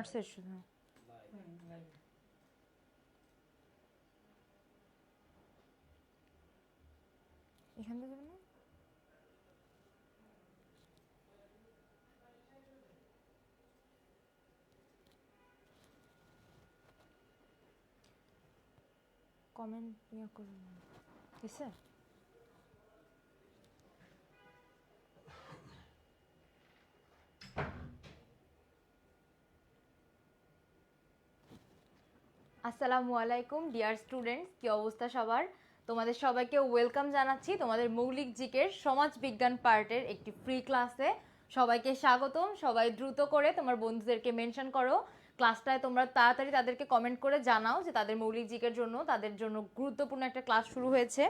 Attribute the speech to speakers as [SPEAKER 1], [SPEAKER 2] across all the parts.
[SPEAKER 1] আর্টসের শুধু এখান থেকে যাবে না? কমেন্ট ইয়ে করুন, ঠিক আছে? আসসালামু আলাইকুম ডিয়ার স্টুডেন্টস, কি অবস্থা সবার? তোমাদের সবাইকে ওয়েলকাম জানাচ্ছি তোমাদের মৌলিক জিকের সমাজ বিজ্ঞান পার্টের একটি ফ্রি ক্লাসে। সবাইকে স্বাগতম। সবাই দ্রুত করে তোমার বন্ধুদেরকে মেনশন করো ক্লাসটায়, তোমরা তাড়াতাড়ি তাদেরকে কমেন্ট করে জানাও যে তাদের মৌলিক জিকের জন্য তাদের জন্য গুরুত্বপূর্ণ একটা ক্লাস শুরু হয়েছে।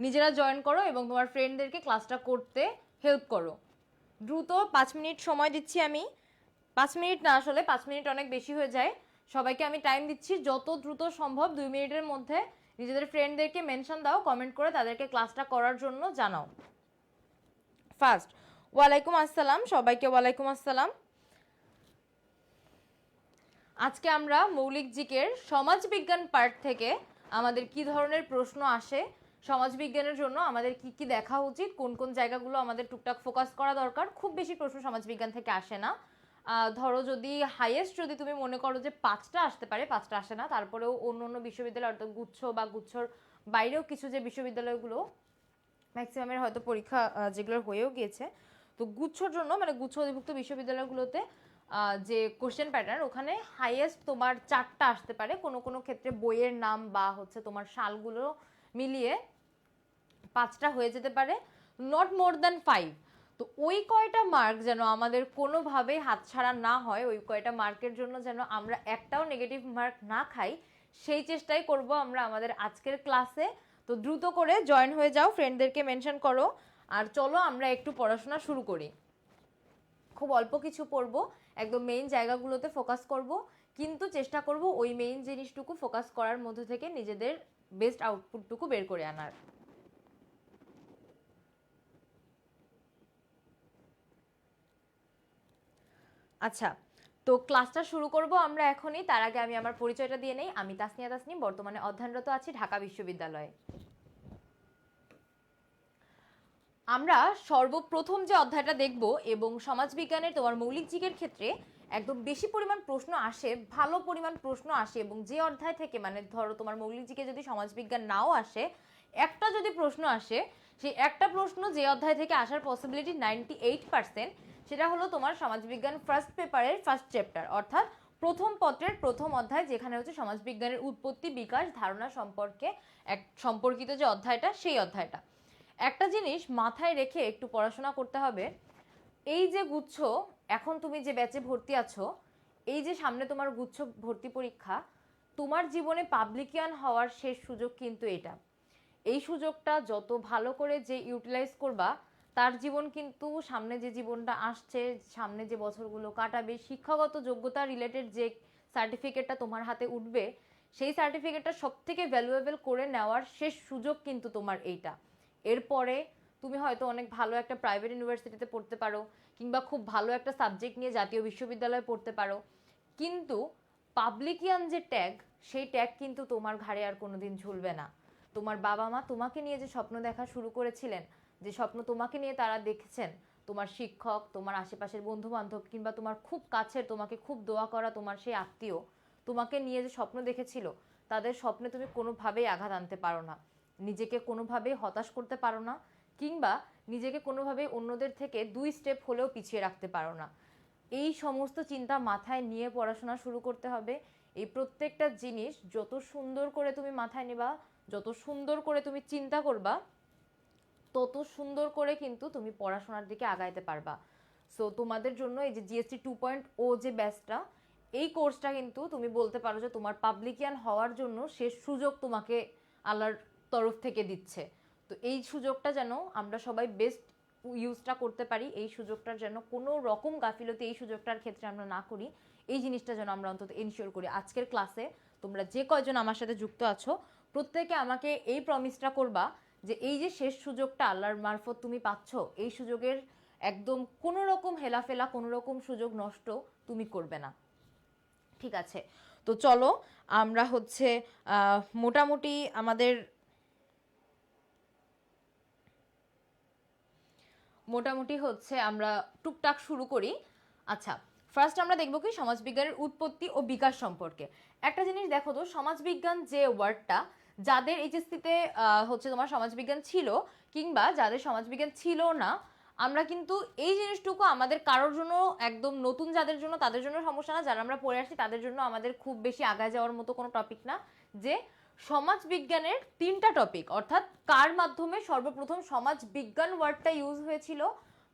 [SPEAKER 1] নিজেরা জয়েন করো এবং তোমার ফ্রেন্ডদেরকে ক্লাসটা করতে হেল্প করো। দ্রুত 5 মিনিট সময় দিচ্ছি আমি। 5 মিনিট না, আসলে 5 মিনিট অনেক বেশি হয়ে যায়। সবাইকে আমি টাইম দিচ্ছি, যত দ্রুত সম্ভব 2 মিনিটের মধ্যে নিজেদের ফ্রেন্ডদেরকে মেনশন দাও, কমেন্ট করে তাদেরকে ক্লাসটা করার জন্য জানাও। ফার্স্ট, ওয়ালাইকুম আসসালাম সবাইকে, ওয়ালাইকুম আসসালাম। আজকে আমরা মৌলিক জিকের সমাজবিজ্ঞান পার্ট থেকে আমাদের কি ধরনের প্রশ্ন আসে, সমাজবিজ্ঞানের জন্য আমাদের কি কি দেখা উচিত, কোন কোন জায়গাগুলো আমাদের টুকটাক ফোকাস করা দরকার। খুব বেশি প্রশ্ন সমাজবিজ্ঞান থেকে আসে না। ধরো যদি হাইয়েস্ট যদি তুমি মনে করো যে 5টা আসতে পারে, 5টা আসে না, তারপরেও অন্য অন্য বিশ্ববিদ্যালয় অর্থাৎ গুচ্ছ বা গুচ্ছর বাইরেও কিছু যে বিশ্ববিদ্যালয়গুলো ম্যাক্সিমামের হয়তো পরীক্ষা যেগুলো হয়েও গিয়েছে, তো গুচ্ছর জন্য মানে গুচ্ছ অধিভুক্ত বিশ্ববিদ্যালয়গুলোতে যে কোশ্চেন প্যাটার্ন, ওখানে হাইয়েস্ট তোমার 4টা আসতে পারে। কোনো কোনো ক্ষেত্রে বইয়ের নাম বা হচ্ছে তোমার সালগুলো মিলিয়ে 5টা হয়ে যেতে পারে, নট মোর দ্যান 5। তো ওই কয়টা মার্ক যেন আমাদের কোনোভাবেই হাতছাড়া না হয়, ওই কয়টা মার্কের জন্য যেন আমরা একটাও নেগেটিভ মার্ক না খাই, সেই চেষ্টাই করব আমরা আমাদের আজকের ক্লাসে। তো দ্রুত করে জয়েন হয়ে যাও, ফ্রেন্ডদেরকে মেনশন করো, আর চলো আমরা একটু পড়াশোনা শুরু করি। খুব অল্প কিছু পড়ব, একদম মেইন জায়গাগুলোতে ফোকাস করব, কিন্তু চেষ্টা করব ওই মেইন জিনিসটুকু ফোকাস করার মধ্যে থেকে নিজেদের বেস্ট আউটপুটটুকু বের করে আনার। আচ্ছা, তো ক্লাসটা শুরু করব আমরা এখনই। তার আগে আমি আমার পরিচয়টা দিয়ে নেই। আমি তাসনিয়া তাসনিম, বর্তমানে অধ্যয়নরত আছি ঢাকা বিশ্ববিদ্যালয়ে। আমরা সর্বপ্রথম যে অধ্যায়টা দেখব, এবং সমাজবিজ্ঞানের তোমার মৌলিক জিকের ক্ষেত্রে একদম বেশি পরিমাণ প্রশ্ন আসে, ভালো পরিমাণ প্রশ্ন আসে, এবং যে অধ্যায় থেকে মানে ধরো তোমার মৌলিক জিকে যদি সমাজবিজ্ঞান নাও আসে, একটা যদি প্রশ্ন আসে, সেই একটা প্রশ্ন যে অধ্যায় থেকে আসার পসিবিলিটি 98%, সেটা হলো তোমার সমাজবিজ্ঞান ফার্স্ট পেপারের ফার্স্ট চ্যাপ্টার, অর্থাৎ প্রথম পত্রের প্রথম অধ্যায়, যেখানে হচ্ছে সমাজবিজ্ঞানের উৎপত্তি, বিকাশ, ধারণা সম্পর্কে সম্পর্কিত যে অধ্যায়টা, সেই অধ্যায়টা। একটা জিনিস মাথায় রেখে একটু পড়াশোনা করতে হবে। এই যে গুচ্ছ, এখন তুমি যে ব্যাচে ভর্তি আছো, এই যে সামনে তোমার গুচ্ছ ভর্তি পরীক্ষা, তোমার জীবনে পাবলিকিয়ান হওয়ার শেষ সুযোগ কিন্তু এটা। এই সুযোগটা যত ভালো করে যে ইউটিলাইজ করবা, তার জীবন কিন্তু সামনে যে জীবনটা আসছে, সামনে যে বছরগুলো কাটাবে, শিক্ষাগত যোগ্যতা রিলেটেড যে সার্টিফিকেটটা তোমার হাতে উঠবে, সেই সার্টিফিকেটটা সব থেকে ভ্যালুয়েবল করে নেওয়ার শেষ সুযোগ কিন্তু তোমার এইটা। এরপরে তুমি হয়তো অনেক ভালো একটা প্রাইভেট ইউনিভার্সিটিতে পড়তে পারো, কিংবা খুব ভালো একটা সাবজেক্ট নিয়ে জাতীয় বিশ্ববিদ্যালয়ে পড়তে পারো, কিন্তু পাবলিকিয়ান যে ট্যাগ, সেই ট্যাগ কিন্তু তোমার ঘাড়ে আর কোনোদিন ঝুলবে না। তোমার বাবা মা তোমাকে নিয়ে যে স্বপ্ন দেখা শুরু করেছিলেন, যে স্বপ্ন তোমাকে নিয়ে তারা দেখেছেন, তোমার শিক্ষক, তোমার আশেপাশের বন্ধু বান্ধব, কিংবা তোমার খুব কাছের তোমাকে খুব দোয়া করা তোমার সেই আত্মীয় তোমাকে নিয়ে যে স্বপ্ন দেখেছিল, তাদের স্বপ্নে তুমি কোনোভাবেই আঘাত আনতে পারো না, নিজেকে কোনোভাবেই হতাশ করতে পারো না, কিংবা নিজেকে কোনোভাবেই অন্যদের থেকে 2 স্টেপ হলেও পিছিয়ে রাখতে পারো না। এই সমস্ত চিন্তা মাথায় নিয়ে পড়াশোনা শুরু করতে হবে। এই প্রত্যেকটা জিনিস যত সুন্দর করে তুমি মাথায় নেবা, যত সুন্দর করে তুমি চিন্তা করবা, তত সুন্দর করে কিন্তু তুমি পড়াশোনার দিকে আগাইতে পারবা। সো তোমাদের জন্য এই যে জিএসটি 2.0 যে ব্যাচটা, এই কোর্সটা কিন্তু তুমি বলতে পারো যে তোমার পাবলিকিয়ান হওয়ার জন্য শেষ সুযোগ তোমাকে আল্লাহর তরফ থেকে দিচ্ছে। তো এই সুযোগটা যেন আমরা সবাই বেস্ট ইউজটা করতে পারি, এই সুযোগটার যেন কোনো রকম গাফিলতি এই সুযোগটার ক্ষেত্রে আমরা না করি, এই জিনিসটা যেন আমরা অন্তত এনশিওর করি। আজকের ক্লাসে তোমরা যে কয়জন আমার সাথে যুক্ত আছো, প্রত্যেকে আমাকে এই প্রমিসটা করবা যে এই যে শেষ সুযোগটা আল্লাহর মারফত তুমি পাচ্ছ, এই সুযোগের একদম কোনো রকম হেলাফেলা, কোনো রকম সুযোগ নষ্ট তুমি করবে না। ঠিক আছে, তো চলো আমরা হচ্ছে মোটামুটি হচ্ছে আমরা টুকটাক শুরু করি। আচ্ছা, ফার্স্ট আমরা দেখব কি সমাজবিজ্ঞানের উৎপত্তি ও বিকাশ সম্পর্কে। একটা জিনিস দেখো তো, সমাজবিজ্ঞান যে ওয়ার্ডটা, যাদের এইচএসসিতে হচ্ছে তোমার সমাজবিজ্ঞান ছিল কিংবা যাদের সমাজবিজ্ঞান ছিল না, আমরা কিন্তু এই জিনিসটুকু আমাদের কারোর জন্য একদম নতুন, যাদের জন্য তাদের জন্য সমস্যা না, যারা আমরা পড়ে আসছি তাদের জন্য আমাদের খুব বেশি আগায় যাওয়ার মতো কোনো টপিক না, যে সমাজবিজ্ঞানের 3টা টপিক, অর্থাৎ কার মাধ্যমে সর্বপ্রথম সমাজবিজ্ঞান ওয়ার্ডটা ইউজ হয়েছিল,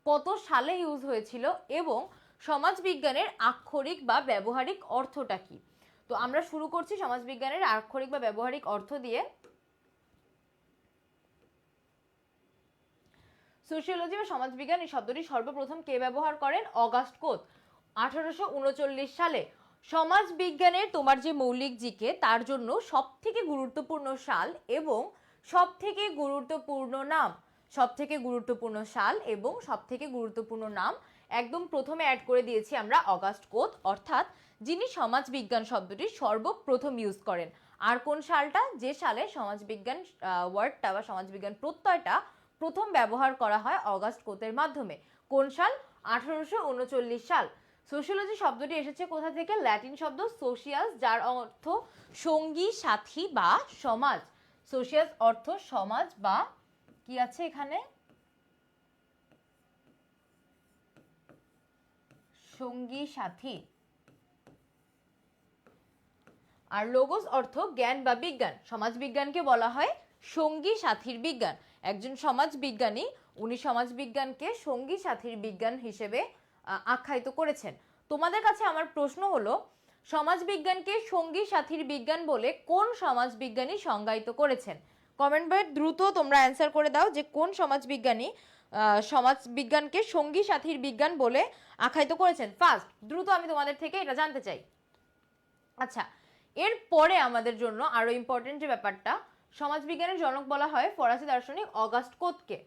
[SPEAKER 1] কত সালে ইউজ হয়েছিল, এবং সমাজবিজ্ঞানের আক্ষরিক বা ব্যবহারিক অর্থটা কি। তো আমরা শুরু করছি সমাজবিজ্ঞানের আক্ষরিক বা ব্যবহারিক অর্থ দিয়ে। সোশিওলজি বা সমাজবিজ্ঞান এই শব্দটি সর্বপ্রথম কে ব্যবহার করেন? অগাস্ট কোত 1839 সালে। সমাজবিজ্ঞানের তোমার যে মৌলিক জিকে, তার জন্য সবথেকে গুরুত্বপূর্ণ সাল এবং সবথেকে গুরুত্বপূর্ণ নাম, সবথেকে গুরুত্বপূর্ণ সাল এবং সবথেকে গুরুত্বপূর্ণ নাম একদম প্রথমে অ্যাড করে দিয়েছি আমরা অগাস্ট কোত, অর্থাৎ যিনি সমাজবিজ্ঞান শব্দটি সর্বপ্রথম ইউজ করেন। আর কোন সালটা? যে সালে সমাজবিজ্ঞান ওয়ার্ডটা বা সমাজবিজ্ঞান প্রত্যয়টা প্রথম ব্যবহার করা হয় অগাস্ট কোতের মাধ্যমে। কোন সাল? 1839 সাল। সোশিওলজি শব্দটি এসেছে কোথা থেকে? ল্যাটিন শব্দ সোশিয়াস, যার অর্থ সঙ্গী, সাথী বা সমাজ। সোশিয়াস অর্থ সমাজ বা কি আছে এখানে? সঙ্গী, সাথী। আর লোগোস অর্থ জ্ঞান বা বিজ্ঞান। সমাজবিজ্ঞানকে বলা হয় সঙ্গী সাথীর বিজ্ঞান। একজন সমাজবিজ্ঞানী, উনি সমাজবিজ্ঞানকে সঙ্গী সাথীর বিজ্ঞান হিসেবে আখ্যায়িত করেছেন। তোমাদের কাছে আমার প্রশ্ন হলো, সমাজবিজ্ঞানকে সঙ্গী সাথীর বিজ্ঞান বলে কোন সমাজবিজ্ঞানী সংজ্ঞায়িত করেছেন? কমেন্ট বক্সে দ্রুত তোমরা অ্যান্সার করে দাও যে কোন সমাজবিজ্ঞানী সমাজবিজ্ঞানকে সঙ্গী সাথীর বিজ্ঞান বলে আখ্যায়িত করেছেন। ফার্স্ট দ্রুত আমি তোমাদের থেকে এটা জানতে চাই। আচ্ছা, এরপরে আমাদের জন্য আরো ইম্পর্টেন্ট যে ব্যাপারটা, সমাজবিজ্ঞানের জনক বলা হয় ফরাসি দার্শনিক অগাস্ট কোতকে।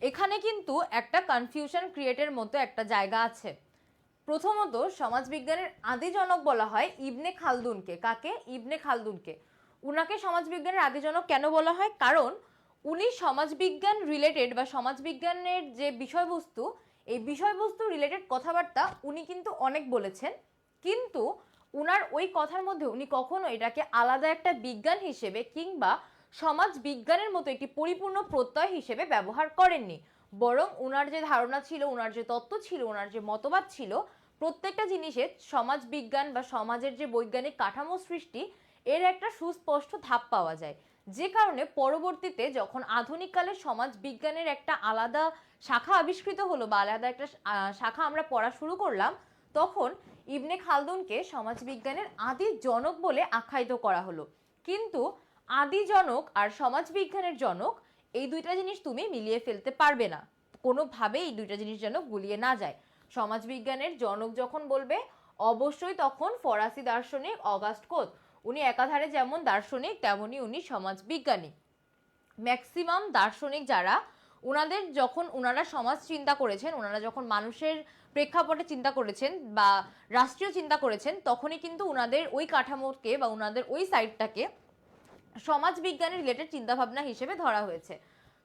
[SPEAKER 1] এখানে কিন্তু একটা কনফিউশন ক্রিয়েটের মতো একটা জায়গা আছে। প্রথমত, সমাজবিজ্ঞানের আদি জনক বলা হয় ইবনে খালদুনকে। কাকে? ইবনে খালদুনকে। উনাকে সমাজবিজ্ঞানের আদি জনক কেন বলা হয়? কারণ উনি সমাজবিজ্ঞান রিলেটেড বা সমাজবিজ্ঞানের যে বিষয়বস্তু, এই বিষয়বস্তু রিলেটেড কথাবার্তা উনি কিন্তু অনেক বলেছেন, কিন্তু উনার ওই কথার মধ্যে উনি কখনো এটাকে আলাদা একটা বিজ্ঞান হিসেবে কিংবা সমাজ বিজ্ঞানের মতো একটি পরিপূর্ণ প্রত্যয় হিসেবে ব্যবহার করেননি। বরং উনার যে ধারণা ছিল, উনার যে তত্ত্ব ছিল, উনার যে মতবাদ ছিল, প্রত্যেকটা জিনিসের সমাজ বিজ্ঞান বা সমাজের যে বৈজ্ঞানিক কাঠামো সৃষ্টি, এর একটা সুস্পষ্ট ধাপ পাওয়া যায়। যে কারণে পরবর্তীতে যখন আধুনিককালে সমাজ বিজ্ঞানের একটা আলাদা শাখা আবিষ্কৃত হলো বা আলাদা একটা শাখা আমরা পড়া শুরু করলাম, তখন ইবনে খালদুনকে সমাজবিজ্ঞানের আদি জনক বলে আখ্যায়িত করা হলো। কিন্তু আদি জনক আর সমাজবিজ্ঞানের জনক, এই দুইটা জিনিস তুমি মিলিয়ে ফেলতে পারবে না, কোনোভাবেই এই দুইটা জিনিস যেন গুলিয়ে না যায়। সমাজবিজ্ঞানের জনক যখন বলবে, অবশ্যই তখন ফরাসি দার্শনিক অগাস্ট কোত। উনি একাধারে যেমন দার্শনিক, তেমনি উনি সমাজবিজ্ঞানী। ম্যাক্সিমাম দার্শনিক যারা, ওনারা সমাজ চিন্তা করেছেন, ওনারা যখন মানুষের প্রেক্ষাপটে চিন্তা করেছেন বা রাষ্ট্রীয় চিন্তা করেছেন, তখনই কিন্তু ওনাদের ওই কাঠামোকে বা ওনাদের ওই সাইডটাকে সমাজ বিজ্ঞানের রিলেটেড চিন্তাভাবনা হিসেবে ধরা হয়েছে।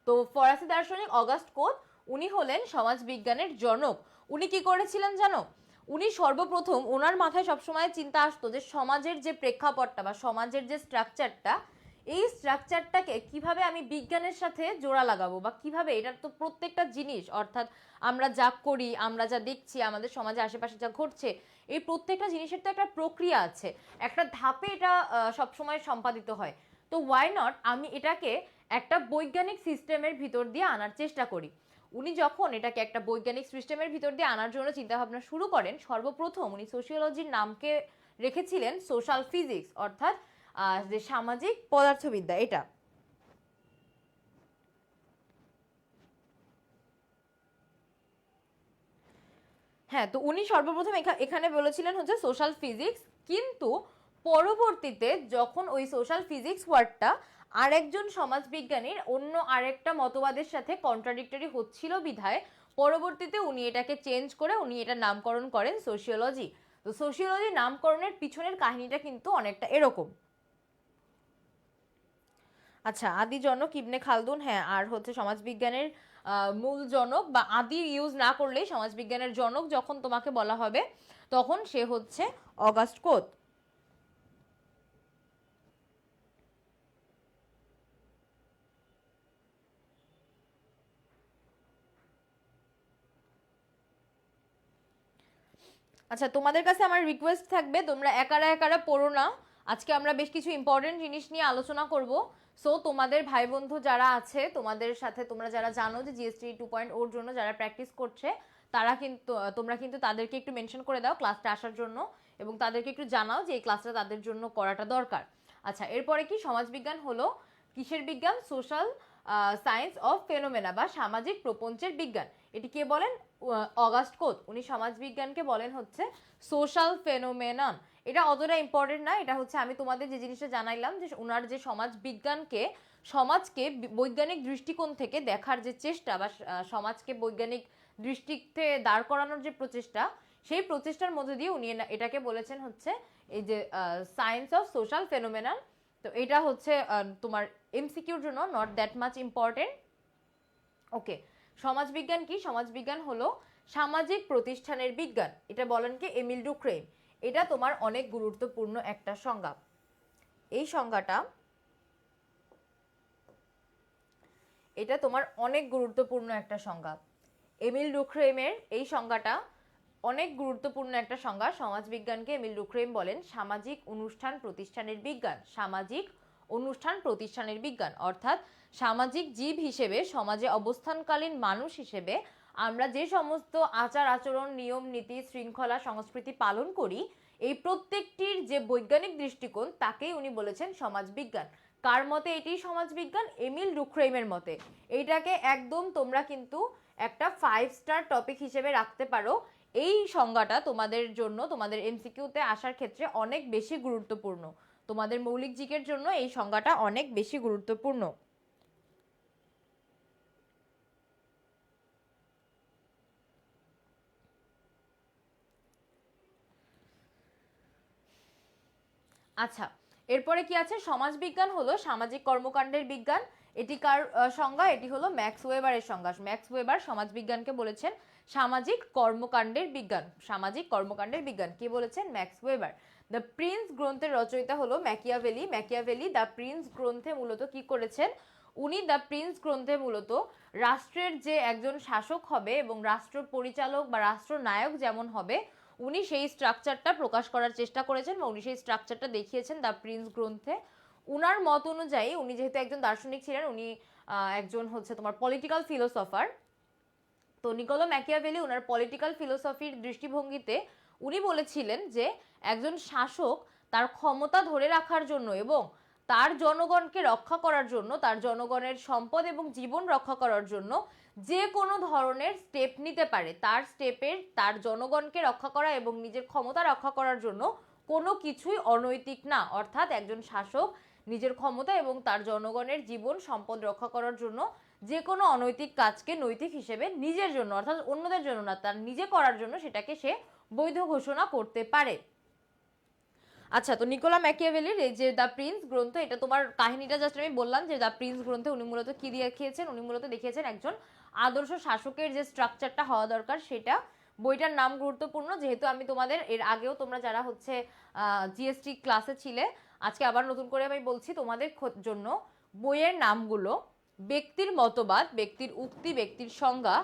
[SPEAKER 1] তো ফরাসি দার্শনিক অগাস্ট কোত, উনি হলেন সমাজ বিজ্ঞানের জনক। উনি কি করেছিলেন জানো? উনি সর্বপ্রথম, ওনার মাথায় সবসময় চিন্তা আসতো যে সমাজের যে প্রেক্ষাপটটা বা সমাজের যে স্ট্রাকচারটা, এই স্ট্রাকচারটাকে কিভাবে আমি বিজ্ঞানের সাথে জোড়া লাগাবো, বা কিভাবে এটার তো প্রত্যেকটা জিনিস, অর্থাৎ আমরা যা করি, আমরা যা দেখছি, আমাদের সমাজে আশেপাশে যা ঘটছে, এই প্রত্যেকটা জিনিসের তো একটা প্রক্রিয়া আছে, একটা ধাপে এটা সবসময় সম্পাদিত হয়। তো ওয়াই নট আমি এটাকে একটা বৈজ্ঞানিক সিস্টেমের ভিতর দিয়ে আনার চেষ্টা করি। উনি যখন এটাকে একটা বৈজ্ঞানিক সিস্টেমের ভিতর দিয়ে আনার জন্য চিন্তাভাবনা শুরু করেন, সর্বপ্রথম উনি সোশিওলজির নামকে রেখেছিলেন সোশ্যাল ফিজিক্স, অর্থাৎ যে সামাজিক পদার্থবিদ্যা। এটা হ্যাঁ, তো উনি সর্বপ্রথম এখানে বলেছিলেন হচ্ছে সোশ্যাল ফিজিক্স, কিন্তু পরবর্তীতে যখন ওই সোশ্যাল ফিজিক্স ওয়ার্ডটা আরেকজন সমাজবিজ্ঞানীর অন্য আরেকটা মতবাদের সাথে কন্ট্রাডিক্টরি হচ্ছিল বিধায় পরবর্তীতে উনি এটাকে চেঞ্জ করে উনি এটার নামকরণ করেন সোশিওলজি। তো সোশিওলজি নামকরণের পিছনের কাহিনীটা কিন্তু অনেকটা এরকম। আচ্ছা, আদি জনক ইবনে খালদুন, হ্যাঁ, আর হচ্ছে সমাজবিজ্ঞানের মূল জনক বা আদি ইউজ না করলেই সমাজবিজ্ঞানের জনক যখন তোমাকে বলা হবে তখন সে হচ্ছে অগাস্ট কোত। আচ্ছা, তোমাদের কাছে আমার রিকোয়েস্ট থাকবে তোমরা একারা একারা পড়ো না, আজকে আমরা বেশ কিছু ইম্পর্টেন্ট জিনিস নিয়ে আলোচনা করব। সো তোমাদের ভাই বন্ধু যারা আছে তোমাদের সাথে, তোমরা যারা জানো যে জিএসটি 2.0 এর জন্য যারা প্র্যাকটিস করছে তারা কিন্তু তোমরা কিন্তু তাদেরকে একটু মেনশন করে দাও ক্লাসটা আসার জন্য, এবং তাদেরকে একটু জানাও যে এই ক্লাসটা তাদের জন্য করাটা দরকার। আচ্ছা, এরপরে কি সমাজবিজ্ঞান হলো কিসের বিজ্ঞান? সোশ্যাল সায়েন্স অফ ফেনোমেনা বা সামাজিক প্রপঞ্চের বিজ্ঞান। এটি কে বলেন? অগাস্ট কোত। উনি সমাজবিজ্ঞানকে বলেন হচ্ছে সোশ্যাল ফেনোমেনন। এটা অতটা ইম্পর্টেন্ট না, এটা হচ্ছে আমি তোমাদের যে জিনিসটা জানাইলাম যে ওনার যে সমাজবিজ্ঞানকে, সমাজকে বৈজ্ঞানিক দৃষ্টিকোণ থেকে দেখার যে চেষ্টা বা সমাজকে বৈজ্ঞানিক দৃষ্টিতে দাঁড় করানোর যে প্রচেষ্টা, সেই প্রচেষ্টার মধ্যে দিয়ে উনি এটাকে বলেছেন হচ্ছে এই যে সায়েন্স অফ সোশ্যাল ফেনোমেনন। তো এটা হচ্ছে তোমার এমসিকিউর জন্য নট দ্যাট মাচ ইম্পর্টেন্ট। ওকে, সমাজবিজ্ঞান কি? সমাজবিজ্ঞান হলো সামাজিক প্রতিষ্ঠানের বিজ্ঞান। এটা বলেন কি? এমিল ডুক্রেইন। এটা তোমার অনেক গুরুত্বপূর্ণ একটা সংজ্ঞা। এই সংজ্ঞাটা, এটা তোমার অনেক গুরুত্বপূর্ণ একটা সংজ্ঞা। এমিল ডুক্রেইমের এই সংজ্ঞাটা অনেক গুরুত্বপূর্ণ একটা সংজ্ঞা। সমাজবিজ্ঞানকে এমিল ডুক্রেইম বলেন সামাজিক অনুষ্ঠান প্রতিষ্ঠানের বিজ্ঞান। সামাজিক অনুষ্ঠান প্রতিষ্ঠানের বিজ্ঞান অর্থাৎ সামাজিক জীব হিসেবে, সমাজে অবস্থানকালীন মানুষ হিসেবে আমরা যে সমস্ত আচার আচরণ, নিয়ম নীতি, শৃঙ্খলা, সংস্কৃতি পালন করি, এই প্রত্যেকটির যে বৈজ্ঞানিক দৃষ্টিকোণ তাকেই উনি বলেছেন সমাজবিজ্ঞান। কার মতে এটি সমাজবিজ্ঞান? এমিল ডুক্রেইমের মতে। এইটাকে একদম তোমরা কিন্তু একটা 5 স্টার টপিক হিসেবে রাখতে পারো। এই সংজ্ঞাটা তোমাদের জন্য, তোমাদের এমসিকিউতে আসার ক্ষেত্রে অনেক বেশি গুরুত্বপূর্ণ। তোমাদের মৌলিক জিকের জন্য এই সংজ্ঞাটা অনেক বেশি গুরুত্বপূর্ণ। আচ্ছা, এরপরে কি আছে? সমাজবিজ্ঞান হলো সামাজিক কর্মকাণ্ডের বিজ্ঞান। এটি কার সংজ্ঞা? এটি হলো ম্যাক্স ওয়েবারের সংজ্ঞা। ম্যাক্স ওয়েবার সমাজবিজ্ঞানকে বলেছেন সামাজিক কর্মকাণ্ডের বিজ্ঞান। সামাজিক কর্মকাণ্ডের বিজ্ঞান কে বলেছেন? Max Weber. দ্য প্রিন্স গ্রন্থের রচয়িতা হলো ম্যাকিয়াভেলি। ম্যাকিয়াভেলি দ্য প্রিন্স গ্রন্থে মূলত কি করেছেন? উনি দ্য প্রিন্স গ্রন্থে মূলত রাষ্ট্রের যে একজন শাসক হবে এবং রাষ্ট্র পরিচালক বা রাষ্ট্রনায়ক যেমন হবে, উনি সেই স্ট্রাকচারটা প্রকাশ করার চেষ্টা করেছেন বা উনি সেই স্ট্রাকচারটা দেখিয়েছেন দ্য প্রিন্স গ্রন্থে। উনার মত অনুযায়ী, উনি যেহেতু একজন দার্শনিক ছিলেন, উনি একজন হচ্ছে তোমার পলিটিক্যাল ফিলোসফার। তো নিকোলো ম্যাকিয়াভেলি উনার পলিটিক্যাল ফিলোসফির দৃষ্টিভঙ্গিতে উনি বলেছিলেন যে একজন শাসক তার ক্ষমতা ধরে রাখার জন্য এবং তার জনগণকে রক্ষা করার জন্য, তার জনগণের সম্পদ এবং জীবন রক্ষা করার জন্য যে কোনো ধরনের স্টেপ নিতে পারে। তার স্টেপের, তার জনগণকে রক্ষা করা এবং নিজের ক্ষমতা রক্ষা করার জন্য কোনো কিছুই অনৈতিক না। অর্থাৎ একজন শাসক নিজের ক্ষমতা এবং তার জনগণের জীবন সম্পদ রক্ষা করার জন্য যে কোনো অনৈতিক কাজকে নৈতিক হিসেবে নিজের জন্য, অর্থাৎ অন্যদের জন্য না, তার নিজে করার জন্য সেটাকে সে বৈধ ঘোষণা করতে পারে। আচ্ছা, তো নিকোলা ম্যাকিয়াভেলির এই যে দ্য প্রিন্স গ্রন্থ, এটা তোমার কাহিনীটা জাস্ট আমি বললাম যে দ্য প্রিন্স গ্রন্থে উনি মূলত কি দেখিয়েছেন? উনি মূলত দেখিয়েছেন একজন আদর্শ শাসকের যে স্ট্রাকচারটা হওয়া দরকার সেটা। বইটার নাম গুরুত্বপূর্ণ, যেহেতু আমি তোমাদের এর আগেও তোমরা যারা হচ্ছে জিএসটি ক্লাসে ছিলে, আজকে আবার নতুন করে আমি বলছি তোমাদের জন্য বইয়ের নামগুলো, ব্যক্তির মতবাদ, ব্যক্তির উক্তি, ব্যক্তির সংজ্ঞা,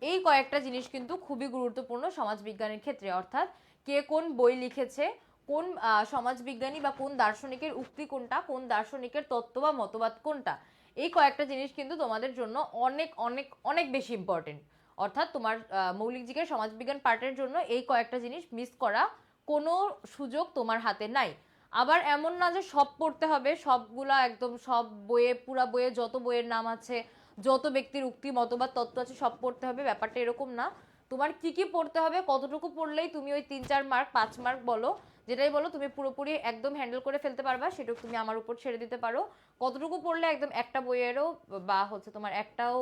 [SPEAKER 1] এই কয়েকটা জিনিস কিন্তু খুবই গুরুত্বপূর্ণ সমাজবিজ্ঞানের ক্ষেত্রে। অর্থাৎ কে কোন বই লিখেছে, কোন সমাজবিজ্ঞানী বা কোন দার্শনিকের উক্তি কোনটা, কোন দার্শনিকের তত্ত্ব বা মতবাদ কোনটা, এই কয়েকটা জিনিস কিন্তু তোমাদের জন্য অনেক অনেক অনেক বেশি ইম্পর্টেন্ট। অর্থাৎ তোমার মৌলিক জিকের সমাজবিজ্ঞান পার্টের জন্য এই কয়েকটা জিনিস মিস করা কোনো সুযোগ তোমার হাতে নাই। আবার এমন না যে সব পড়তে হবে, সবগুলা একদম সব বইয়ে, পুরা বইয়ে যত বইয়ের নাম আছে, যত ব্যক্তির উক্তি মতবাদ তত্ত্ব আছে সব পড়তে হবে, ব্যাপারটা এরকম না। তোমার কি কি পড়তে হবে, কতটুকু পড়লেই তুমি ওই 3-4 মার্ক 5 মার্ক বলো, যেটাই বলো তুমি পুরোপুরি একদম হ্যান্ডেল করে ফেলতে পারবা, সেটুকু তুমি আমার উপর ছেড়ে দিতে পারো। কতটুকু পড়লে একদম একটা বইয়েরও বা হচ্ছে তোমার একটাও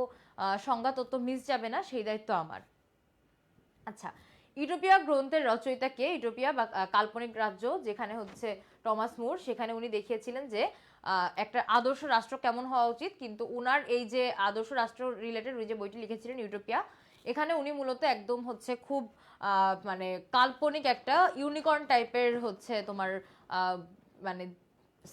[SPEAKER 1] সংজ্ঞা তত্ত্ব মিস যাবে না, সেই দায়িত্ব আমার। আচ্ছা, ইউটোপিয়া গ্রন্থের রচয়িতা কে? ইউটোপিয়া বা কাল্পনিক রাজ্য, যেখানে হচ্ছে টমাস মুর, সেখানে উনি দেখিয়েছিলেন যে একটা আদর্শ রাষ্ট্র কেমন হওয়া উচিত। কিন্তু উনার এই যে আদর্শ রাষ্ট্র রিলেটেড উনি যে বইটি লিখেছিলেন ইউটোপিয়া, এখানে উনি মূলত একদম হচ্ছে খুব মানে কাল্পনিক একটা ইউনিকর্ন টাইপের হচ্ছে তোমার মানে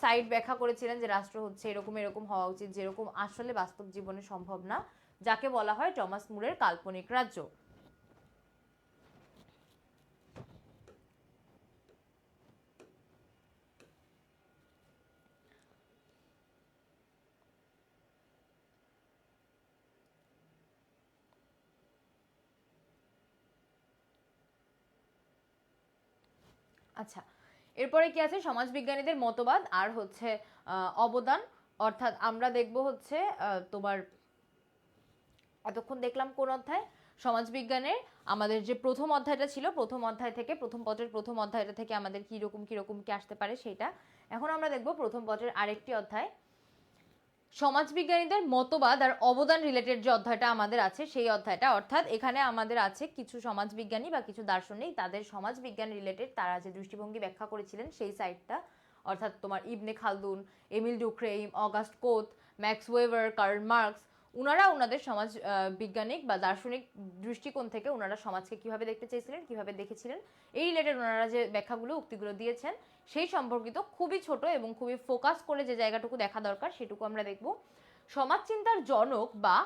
[SPEAKER 1] সাইড ব্যাখ্যা করেছিলেন যে রাষ্ট্র হচ্ছে এরকম এরকম হওয়া উচিত, যেরকম আসলে বাস্তব জীবনে সম্ভব না, যাকে বলা হয় টমাস মুরের কাল্পনিক রাজ্য। আচ্ছা, এরপরে কি আছে? সমাজবিজ্ঞানীদের মতবাদ আর হচ্ছে অবদান। অর্থাৎ আমরা দেখব হচ্ছে তোমার এতক্ষণ দেখলাম কোন অধ্যায়? সমাজবিজ্ঞানের আমাদের যে প্রথম অধ্যায়টা ছিল, প্রথম অধ্যায় থেকে, প্রথম পত্রের প্রথম অধ্যায়টা থেকে আমাদের কিরকম কিরকম কি আসতে পারে সেটা। এখন আমরা দেখব প্রথম পত্রের আরেকটি অধ্যায়, সমাজবিজ্ঞানীদের মতবাদ আর অবদান রিলেটেড যে অধ্যায়টা আমাদের আছে সেই অধ্যায়টা। অর্থাৎ এখানে আমাদের আছে কিছু সমাজবিজ্ঞানী বা কিছু দার্শনিক, তাদের সমাজবিজ্ঞান রিলেটেড তারা যে দৃষ্টিভঙ্গি ব্যাখ্যা করেছিলেন সেই সাইডটা। অর্থাৎ তোমার Ibn Khaldun, Emile Durkheim, Auguste Comte, Max Weber, Karl Marx, উনারা ওনাদের সমাজ বিজ্ঞানিক বা দার্শনিক দৃষ্টিকোণ থেকে ওনারা সমাজকে কিভাবে দেখতে চেয়েছিলেন, কিভাবে দেখেছিলেন, এই রিলেটেড ওনারা যে ব্যাখ্যাগুলো উক্তিগুলো দিয়েছেন সেই সম্পর্কিত খুবই ছোট এবং খুবই ফোকাস করে যে জায়গাটুকু দেখা দরকার সেটুকু আমরা দেখব। সমাজ চিন্তার জনক বা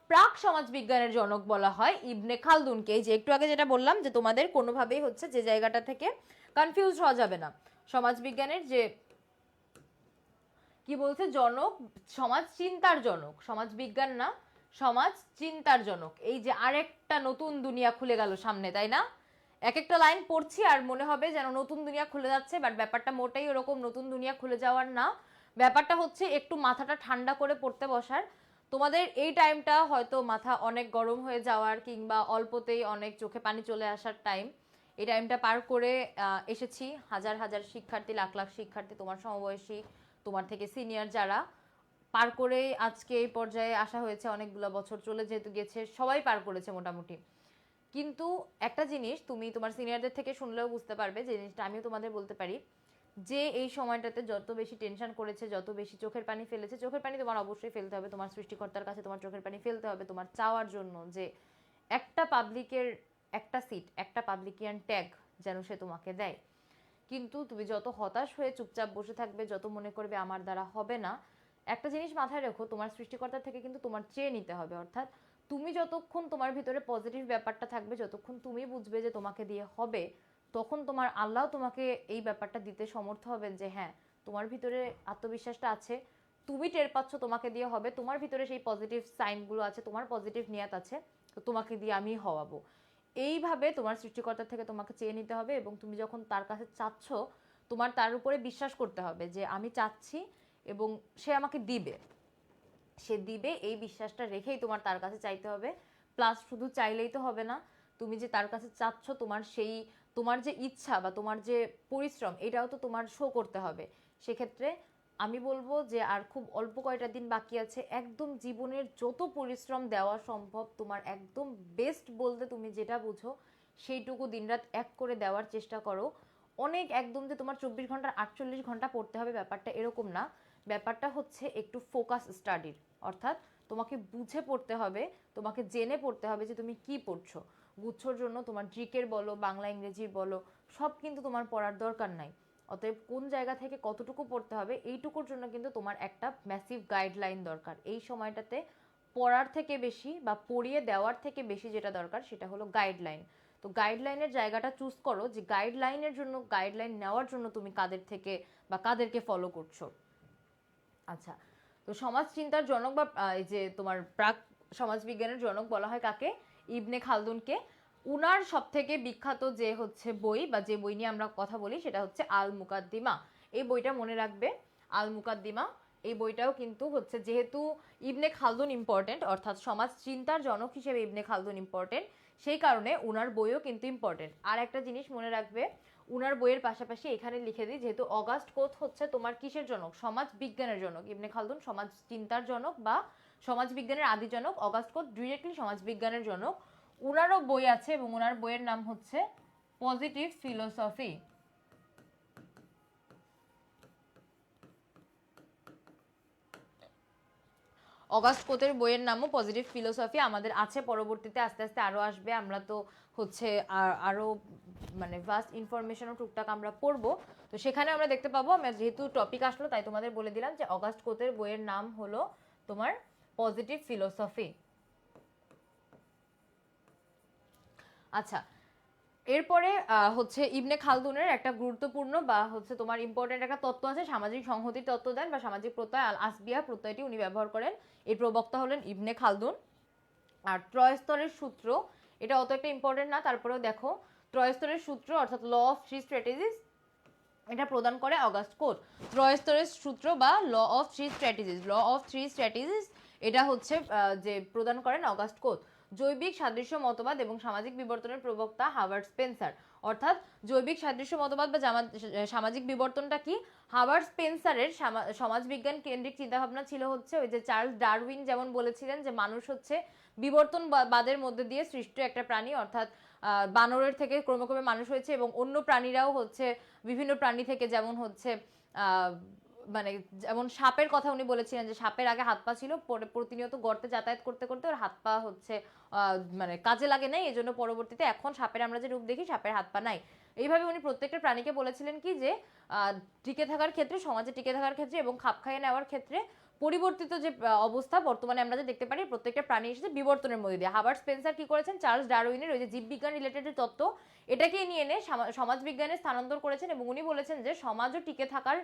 [SPEAKER 1] প্রাক সমাজ বিজ্ঞানের জনক বলা হয় ইবনে খালদুনকে। যে একটু আগে যেটা বললাম যে তোমাদের কোনোভাবেই হচ্ছে যে জায়গাটা থেকে কনফিউজ হওয়া যাবে না, সমাজ বিজ্ঞানের যে কি বলছে জনক, সমাজ চিন্তার জনক, সমাজ বিজ্ঞান না, সমাজ চিন্তার জনক। এই যে আরেকটা নতুন দুনিয়া খুলে গেল সামনে, তাই না? এক একটা লাইন পড়ছি আর মনে হবে যেন নতুন দুনিয়া খুলে যাচ্ছে, বাট ব্যাপারটা মোটেই ওরকম নতুন দুনিয়া খুলে যাওয়ার না। ব্যাপারটা হচ্ছে একটু মাথাটা ঠান্ডা করে পড়তে বসার। তোমাদের এই টাইমটা হয়তো মাথা অনেক গরম হয়ে যাওয়ার কিংবা অল্পতেই অনেক চোখে পানি চলে আসার টাইম। এই টাইমটা পার করে এসেছি হাজার হাজার শিক্ষার্থী, লাখ লাখ শিক্ষার্থী, তোমার সমবয়সী, তোমার থেকে সিনিয়র যারা, পার করে আজকে এই পর্যায়ে আসা হয়েছে। অনেকগুলো বছর চলে যেহেতু গেছে, সবাই পার করেছে মোটামুটি। কিন্তু একটা জিনিস তুমি তোমার সিনিয়রদের থেকে শুনলেও বুঝতে পারবে, যে জিনিসটা আমিও তোমাদের বলতে পারি, যে এই সময়টাতে যত বেশি টেনশন করেছে, যত বেশি চোখের পানি ফেলেছে, চোখের পানি তোমার অবশ্যই ফেলতে হবে, তোমার সৃষ্টিকর্তার কাছে তোমার চোখের পানি ফেলতে হবে তোমার চাওয়ার জন্য যে একটা পাবলিকের একটা সিট, একটা পাবলিকিয়ান ট্যাগ যেন সে তোমাকে দেয়। কিন্তু তুমি যত হতাশ হয়ে চুপচাপ বসে থাকবে, যত মনে করবে আমার দ্বারা হবে না, একটা জিনিস মাথায় রেখো, তোমার সৃষ্টিকর্তা থেকে কিন্তু তোমার চেয়ে নিতে হবে। অর্থাৎ তুমি যতক্ষণ তোমার ভিতরে পজিটিভ ব্যাপারটা থাকবে, যতক্ষণ তুমি বুঝবে যে তোমাকে দিয়ে হবে, তখন তোমার আল্লাহ তোমাকে এই ব্যাপারটা দিতে সমর্থ হবেন যে হ্যাঁ তোমার ভিতরে আত্মবিশ্বাসটা আছে, তুমি টের পাচ্ছ তোমাকে দিয়ে হবে, তোমার ভিতরে সেই পজিটিভ সাইনগুলো আছে, তোমার পজিটিভ নিয়াত আছে, তো তোমাকে দিয়ে আমি হওয়াবো। এইভাবে তোমার সৃষ্টিকর্তা থেকে তোমাকে চেয়ে নিতে হবে এবং তুমি যখন তার কাছে চাচ্ছ, তোমার তার উপরে বিশ্বাস করতে হবে যে আমি চাচ্ছি এবং সে আমাকে দিবে, সে দিবে, এই বিশ্বাসটা রেখেই তোমার তার কাছে চাইতে হবে। প্লাস শুধু চাইলেই তো হবে না, তুমি যে তার কাছে চাচ্ছ তোমার সেই তোমার যে ইচ্ছা বা তোমার যে পরিশ্রম এটাও তো তোমার শো করতে হবে। সেক্ষেত্রে আমি বলবো যে আর খুব অল্প কয়টা দিন বাকি আছে, একদম জীবনের যত পরিশ্রম দেওয়া সম্ভব তোমার একদম বেস্ট বলতে তুমি যেটা বুঝো সেইটুকু দিনরাত এক করে দেওয়ার চেষ্টা করো। অনেক একদম যে তোমার 24 ঘন্টা 48 ঘন্টা পড়তে হবে ব্যাপারটা এরকম না, ব্যাপারটা হচ্ছে একটু ফোকাস স্টাডির। অর্থাৎ তোমাকে বুঝে পড়তে হবে, তোমাকে জেনে পড়তে হবে যে তুমি কি পড়ছো। গুচ্ছর জন্য তোমার জিকের বলো, বাংলা ইংরেজির বলো, সব কিন্তু তোমার পড়ার দরকার নাই। অতএব কোন জায়গা থেকে কতটুকু পড়তে হবে এইটুকুর জন্য কিন্তু তোমার একটা ম্যাসিভ গাইডলাইন দরকার। এই সময়টাতে পড়ার থেকে বেশি বা পড়িয়ে দেওয়ার থেকে বেশি যেটা দরকার সেটা হলো গাইডলাইন। তো গাইডলাইনের জায়গাটা চুজ করো, যে গাইডলাইনের জন্য, গাইডলাইন নেওয়ার জন্য তুমি কাদের থেকে বা কাদেরকে ফলো করছো। আচ্ছা, তো সমাজ চিন্তার জনক বা এই যে তোমার প্রাক সমাজবিজ্ঞানের জনক বলা হয় কাকে? ইবনে খালদুনকে। উনার সব থেকে বিখ্যাত যে হচ্ছে বই বা যে বই নিয়ে আমরা কথা বলি সেটা হচ্ছে আল মুকাদ্দিমা। এই বইটা মনে রাখবে, আল মুকাদ্দিমা। এই বইটাও কিন্তু হচ্ছে, যেহেতু ইবনে খালদুন ইম্পর্টেন্ট, অর্থাৎ সমাজ চিন্তার জনক হিসেবে ইবনে খালদুন ইম্পর্টেন্ট, সেই কারণে উনার বইও কিন্তু ইম্পর্টেন্ট। আর একটা জিনিস মনে রাখবে, উনার বইয়ের পাশাপাশি এখানে লিখে দিই, যেহেতু অগাস্ট কোত হচ্ছে তোমার কিসের জনক? সমাজ বিজ্ঞানের জনক। ইবনে খালদুন সমাজ চিন্তার জনক বা সমাজ বিজ্ঞানের আদি জনক, অগাস্ট কোত ডিরেক্টলি সমাজ বিজ্ঞানের জনক। উনারও বই আছে এবং উনার বইয়ের নাম হচ্ছে পজিটিভ ফিলোসফি। অগাস্ট কোতের বইয়ের নামও পজিটিভ ফিলোসফি। আমাদের আছে, পরবর্তীতে আস্তে আস্তে আরও আসবে। আমরা তো হচ্ছে আরও মানে ভাস্ট ইনফরমেশনও টুকটাক আমরা পড়বো, তো সেখানে আমরা দেখতে পাবো। আমরা যেহেতু টপিক আসলো তাই তোমাদের বলে দিলাম যে অগাস্ট কোতের বইয়ের নাম হলো তোমার পজিটিভ ফিলোসফি। আচ্ছা, এরপরে হচ্ছে ইবনে খালদুনের একটা গুরুত্বপূর্ণ বা হচ্ছে তোমার ইম্পর্টেন্ট একটা তত্ত্ব আছে, সামাজিক সংহতির তত্ত্ব দেন বা সামাজিক প্রত্যয় আল আসবিয়া প্রত্যয়টি উনি ব্যবহার করেন। এর প্রবক্তা হলেন ইবনে খালদুন। আর ত্রয়স্তরের সূত্র, এটা অত একটা ইম্পর্টেন্ট না, তারপরেও দেখো ত্রয়স্তরের সূত্র অর্থাৎ ল অফ থ্রি স্ট্র্যাটেজিস, এটা প্রদান করে অগাস্ট কোট। ত্রয়স্তরের সূত্র বা law of three strategies, law of three strategies, এটা হচ্ছে যে প্রদান করেন অগাস্ট কোট। জৈবিক সাদৃশ্য মতবাদ এবং সামাজিক বিবর্তনের প্রবক্তা হাওয়ার্ড স্পেন্সার। অর্থাৎ জৈবিক সাদৃশ্য মতবাদ বা সামাজিক বিবর্তনটা কি? হাওয়ার্ড স্পেন্সারের সমাজবিজ্ঞান কেন্দ্রিক চিন্তাভাবনা ছিল হচ্ছে ওই যে চার্লস ডারউইন যেমন বলেছিলেন যে মানুষ হচ্ছে বিবর্তনবাদের মধ্যে দিয়ে সৃষ্ট একটা প্রাণী, অর্থাৎ বানরের থেকে ক্রমে ক্রমে মানুষ হয়েছে এবং অন্য প্রাণীরাও হচ্ছে বিভিন্ন প্রাণী থেকে, যেমন হচ্ছে মানে যেমন সাপের কথা উনি বলেছিলেন যে সাপের আগে হাত পা ছিল, পরে প্রতিনিয়ত গর্তে যাতায়াত করতে করতে ওর হাত পা হচ্ছে মানে কাজে লাগে নাই, এই জন্য পরবর্তীতে এখন সাপের আমরা যে রূপ দেখি সাপের হাত পা নাই। এইভাবে উনি প্রত্যেকটা প্রাণীকে বলেছিলেন কি যে টিকে থাকার ক্ষেত্রে, সমাজে টিকে থাকার ক্ষেত্রে এবং খাপ খাইয়ে নেওয়ার ক্ষেত্রে পরিবর্তিত যে অবস্থা বর্তমানে আমরা যে দেখতে পারি প্রত্যেকটা প্রাণী এসেছে বিবর্তনের মধ্যে দিয়ে। হাওয়ার্ড স্পেন্সার কি করেছেন? চার্লস ডারউইনের ওই যে জীববিজ্ঞান রিলেটেড যে তত্ত্ব, এটাকে নিয়ে এনে সমাজবিজ্ঞানে স্থানান্তর করেছেন এবং উনি বলেছেন যে সমাজও টিকে থাকার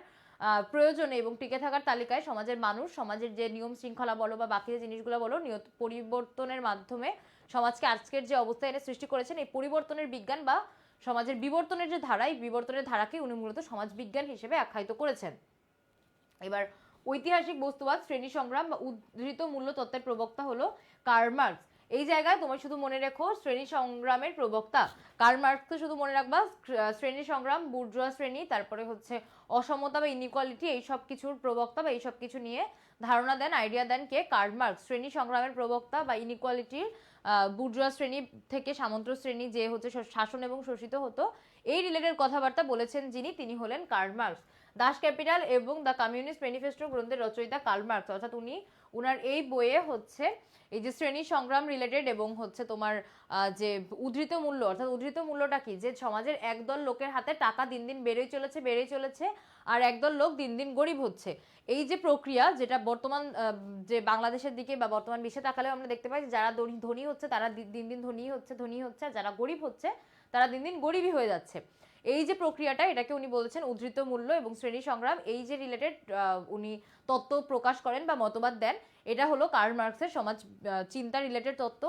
[SPEAKER 1] প্রয়োজনে এবং টিকে থাকার তালিকায় সমাজের মানুষ, সমাজের যে নিয়ম শৃঙ্খলা বলো বা বাকি যে জিনিসগুলো বলো, নিয়ত পরিবর্তনের মাধ্যমে সমাজকে আজকের যে অবস্থায় এনে সৃষ্টি করেছেন। এই পরিবর্তনের বিজ্ঞান বা সমাজের বিবর্তনের যে ধারা, এই বিবর্তনের ধারাকে উনি মূলত সমাজবিজ্ঞান হিসেবে আখ্যায়িত করেছেন। এবার ঐতিহাসিক বস্তুবাদ, শ্রেণী সংগ্রাম বা উদ্ধৃত মূল্য তত্ত্বের প্রবক্তা হলো কার্ল মার্কস। এই জায়গায় তোমার শুধু মনে রেখো শ্রেণী সংগ্রামের প্রবক্তা কার্ল মার্কসকে শুধু মনে রাখবা। শ্রেণী সংগ্রাম, বুর্জোয়া শ্রেণী, তারপরে হচ্ছে অসমতা বা ইনইকুয়ালিটি, এইসব কিছুর প্রবক্তা বা এইসব কিছু নিয়ে ধারণা দেন, আইডিয়া দেন কে? Karl Marx. শ্রেণী সংগ্রামের প্রবক্তা বা ইনইকুয়ালিটির বুর্জোয়া শ্রেণী থেকে সামন্ত শ্রেণী যে হচ্ছে শাসন এবং শোষিত হতো, এই রিলেটেড কথাবার্তা বলেছেন যিনি, তিনি হলেন কার্ল মার্কস। দাস ক্যাপিটাল এবং দ্য কমিউনিস্ট ম্যানিফেস্টো গ্রন্থের রচয়িতা কার্ল মার্কস, অর্থাৎ উনি উনার এই বইয়ে হচ্ছে এই যে শ্রেণী সংগ্রাম রিলেটেড এবং হচ্ছে তোমার যে উদ্ধৃত মূল্য, অর্থাৎ উদ্ধৃত মূল্যটা কি? যে সমাজের একদল লোকের হাতে টাকা দিন দিন বেড়েই চলেছে আর একদল লোক দিন দিন গরিব হচ্ছে। এই যে প্রক্রিয়া, যেটা বর্তমান যে বাংলাদেশের দিকে বা বর্তমান বিশ্বে তাকালেও আমরা দেখতে পাই যারা ধনী হচ্ছে তারা দিন দিন ধনী হচ্ছে, আর যারা গরিব হচ্ছে তারা দিন দিন গরিবই হয়ে যাচ্ছে। এই যে প্রক্রিয়াটা, এটাকে উনি বলেছেন উদ্ধৃত মূল্য এবং শ্রেণী সংগ্রাম। এই যে রিলেটেড উনি তত্ত্ব প্রকাশ করেন বা মতবাদ দেন, এটা হলো কার্ল মার্কসের সমাজ চিন্তা রিলেটেড তত্ত্ব।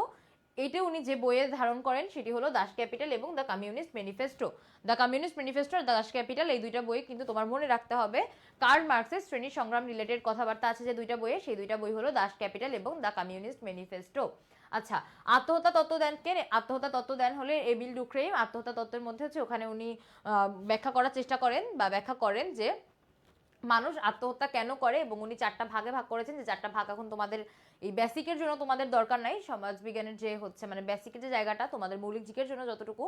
[SPEAKER 1] এইটা উনি যে বইয়ে ধারণ করেন সেটি হলো দাস ক্যাপিটাল এবং the Communist Manifesto. The Communist Manifesto আর দাস ক্যাপিটাল, এই দুইটা বই কিন্তু তোমার মনে রাখতে হবে। কার্ল মার্কসের শ্রেণী সংগ্রাম রিলেটেড কথাবার্তা আছে যে দুইটা বইয়ে, সেই দুইটা বই হলো দাস ক্যাপিটাল এবং দ্য কমিউনিস্ট ম্যানিফেস্টো। আচ্ছা, আত্মহত্যা তত্ত্ব দেন কে? আত্মহত্যা তত্ত্ব দেন হলে এমিল ডুক্রেইম। আত্মহত্যা তত্ত্বের মধ্যে হচ্ছে ওখানে উনি ব্যাখ্যা করার চেষ্টা করেন বা ব্যাখ্যা করেন যে মানুষ আত্মহত্যা কেন করে, এবং উনি চারটা ভাগে ভাগ করেছেন, যে চারটা ভাগ এখন তোমাদের এই বেসিকের জন্য তোমাদের দরকার নাই, সমাজবিজ্ঞানের যে হচ্ছে মানে বেসিকের যে জায়গাটা তোমাদের মৌলিক জিকের জন্য যতটুকু,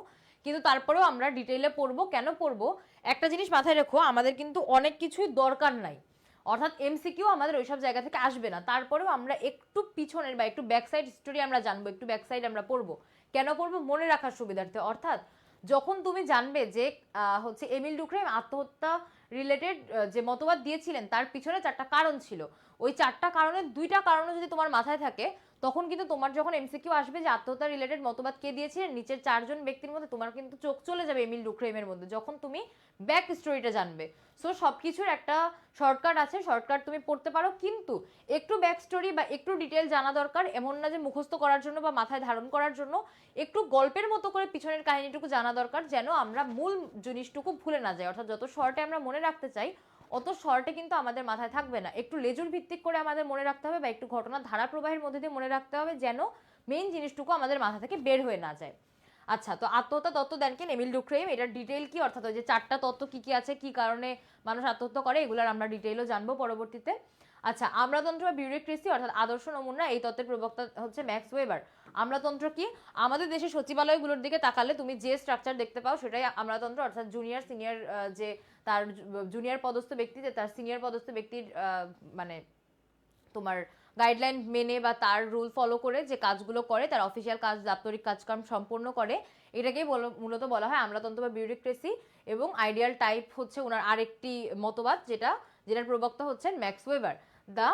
[SPEAKER 1] কিন্তু তারপরেও আমরা ডিটেইলে পড়বো। কেন পড়বো? একটা জিনিস মাথায় রেখো, আমাদের কিন্তু অনেক কিছুই দরকার নাই, অর্থাৎ এমসিকিউ আমাদের ওইসব জায়গা থেকে আসবে না, তারপরেও আমরা একটু পিছনের বা একটু ব্যাকসাইড স্টোরি আমরা জানবো, একটু ব্যাকসাইড আমরা পড়বো। কেন পড়বো? মনে রাখার সুবিধার্থে। অর্থাৎ যখন তুমি জানবে যে হচ্ছে এমিল ডুক্রেইম আত্মহত্যা রিলেটেড যে মতবাদ দিয়েছিলেন তার পিছনে চারটা কারণ ছিল, ওই চারটা কারণের দুইটা কারণও যদি তোমার মাথায় থাকে, তখন কিন্তু তোমার যখন এমসিকিউ আসবে যে আত্মহত্যা রিলেটেড মতবাদ কে দিয়েছিলেন, নিচের চারজন ব্যক্তির মধ্যে তোমার কিন্তু চোখ চলে যাবে এমিল ডুক্রেইমের মধ্যে, যখন তুমি ব্যাক স্টোরিটা জানবে। সো সবকিছুর একটা শর্টকাট আছে, শর্টকাট তুমি পড়তে পারো, কিন্তু একটু ব্যাক স্টোরি বা একটু ডিটেল জানা দরকার। এমন না যে মুখস্থ করার জন্য বা মাথায় ধারণ করার জন্য, একটু গল্পের মতো করে পিছনের কাহিনীটুকু জানা দরকার, যেন আমরা মূল জিনিসটুকু ভুলে না যাই। অর্থাৎ যত শর্টে আমরা মনে রাখতে চাই, অত শর্টে কিন্তু আমাদের মাথায় থাকবে না। একটু লেজুর ভিত্তিক করে আমাদের মনে রাখতে হবে, বা একটু ঘটনার ধারা প্রবাহের মধ্যে দিয়ে মনে রাখতে হবে, যেন মেইন জিনিসটুকু আমাদের মাথা থেকে বের হয়ে না যায়। আচ্ছা, তো আত্মহত্যা তত্ত্ব দেন কে? এমিল ডুক্রেইম। এটার ডিটেইল কি, অর্থাৎ ওই যে চারটা তত্ত্ব কি কি আছে, কি কারণে মানুষ আত্মহত্যা করে, এগুলোর আমরা ডিটেইলও জানবো পরবর্তীতে। আচ্ছা, আমলাতন্ত্র বা বিউরোক্রেসি অর্থাৎ আদর্শ নমুনা, এই তত্ত্বের প্রবক্তা হচ্ছে ম্যাক্স ওয়েবার। আমলাতন্ত্র কি? আমাদের দেশের সচিবালয়গুলোর দিকে তাকালে তুমি যে স্ট্রাকচার দেখতে পাও সেটাই আমলাতন্ত্র, অর্থাৎ জুনিয়র সিনিয়র, যে তার জুনিয়র পদস্থ ব্যক্তি যে তার সিনিয়র পদস্থ ব্যক্তির মানে তোমার গাইডলাইন মেনে বা তার রুল ফলো করে যে কাজগুলো করে, তার অফিসিয়াল কাজ, দাপ্তরিক কাজকাম সম্পূর্ণ করে, এটাকেই মূলত বলা হয় আমলাতন্ত্র বা বিউরোক্রেসি। এবং আইডিয়াল টাইপ হচ্ছে ওনার আরেকটি মতবাদ, যেটার প্রবক্তা হচ্ছেন Max Weber. The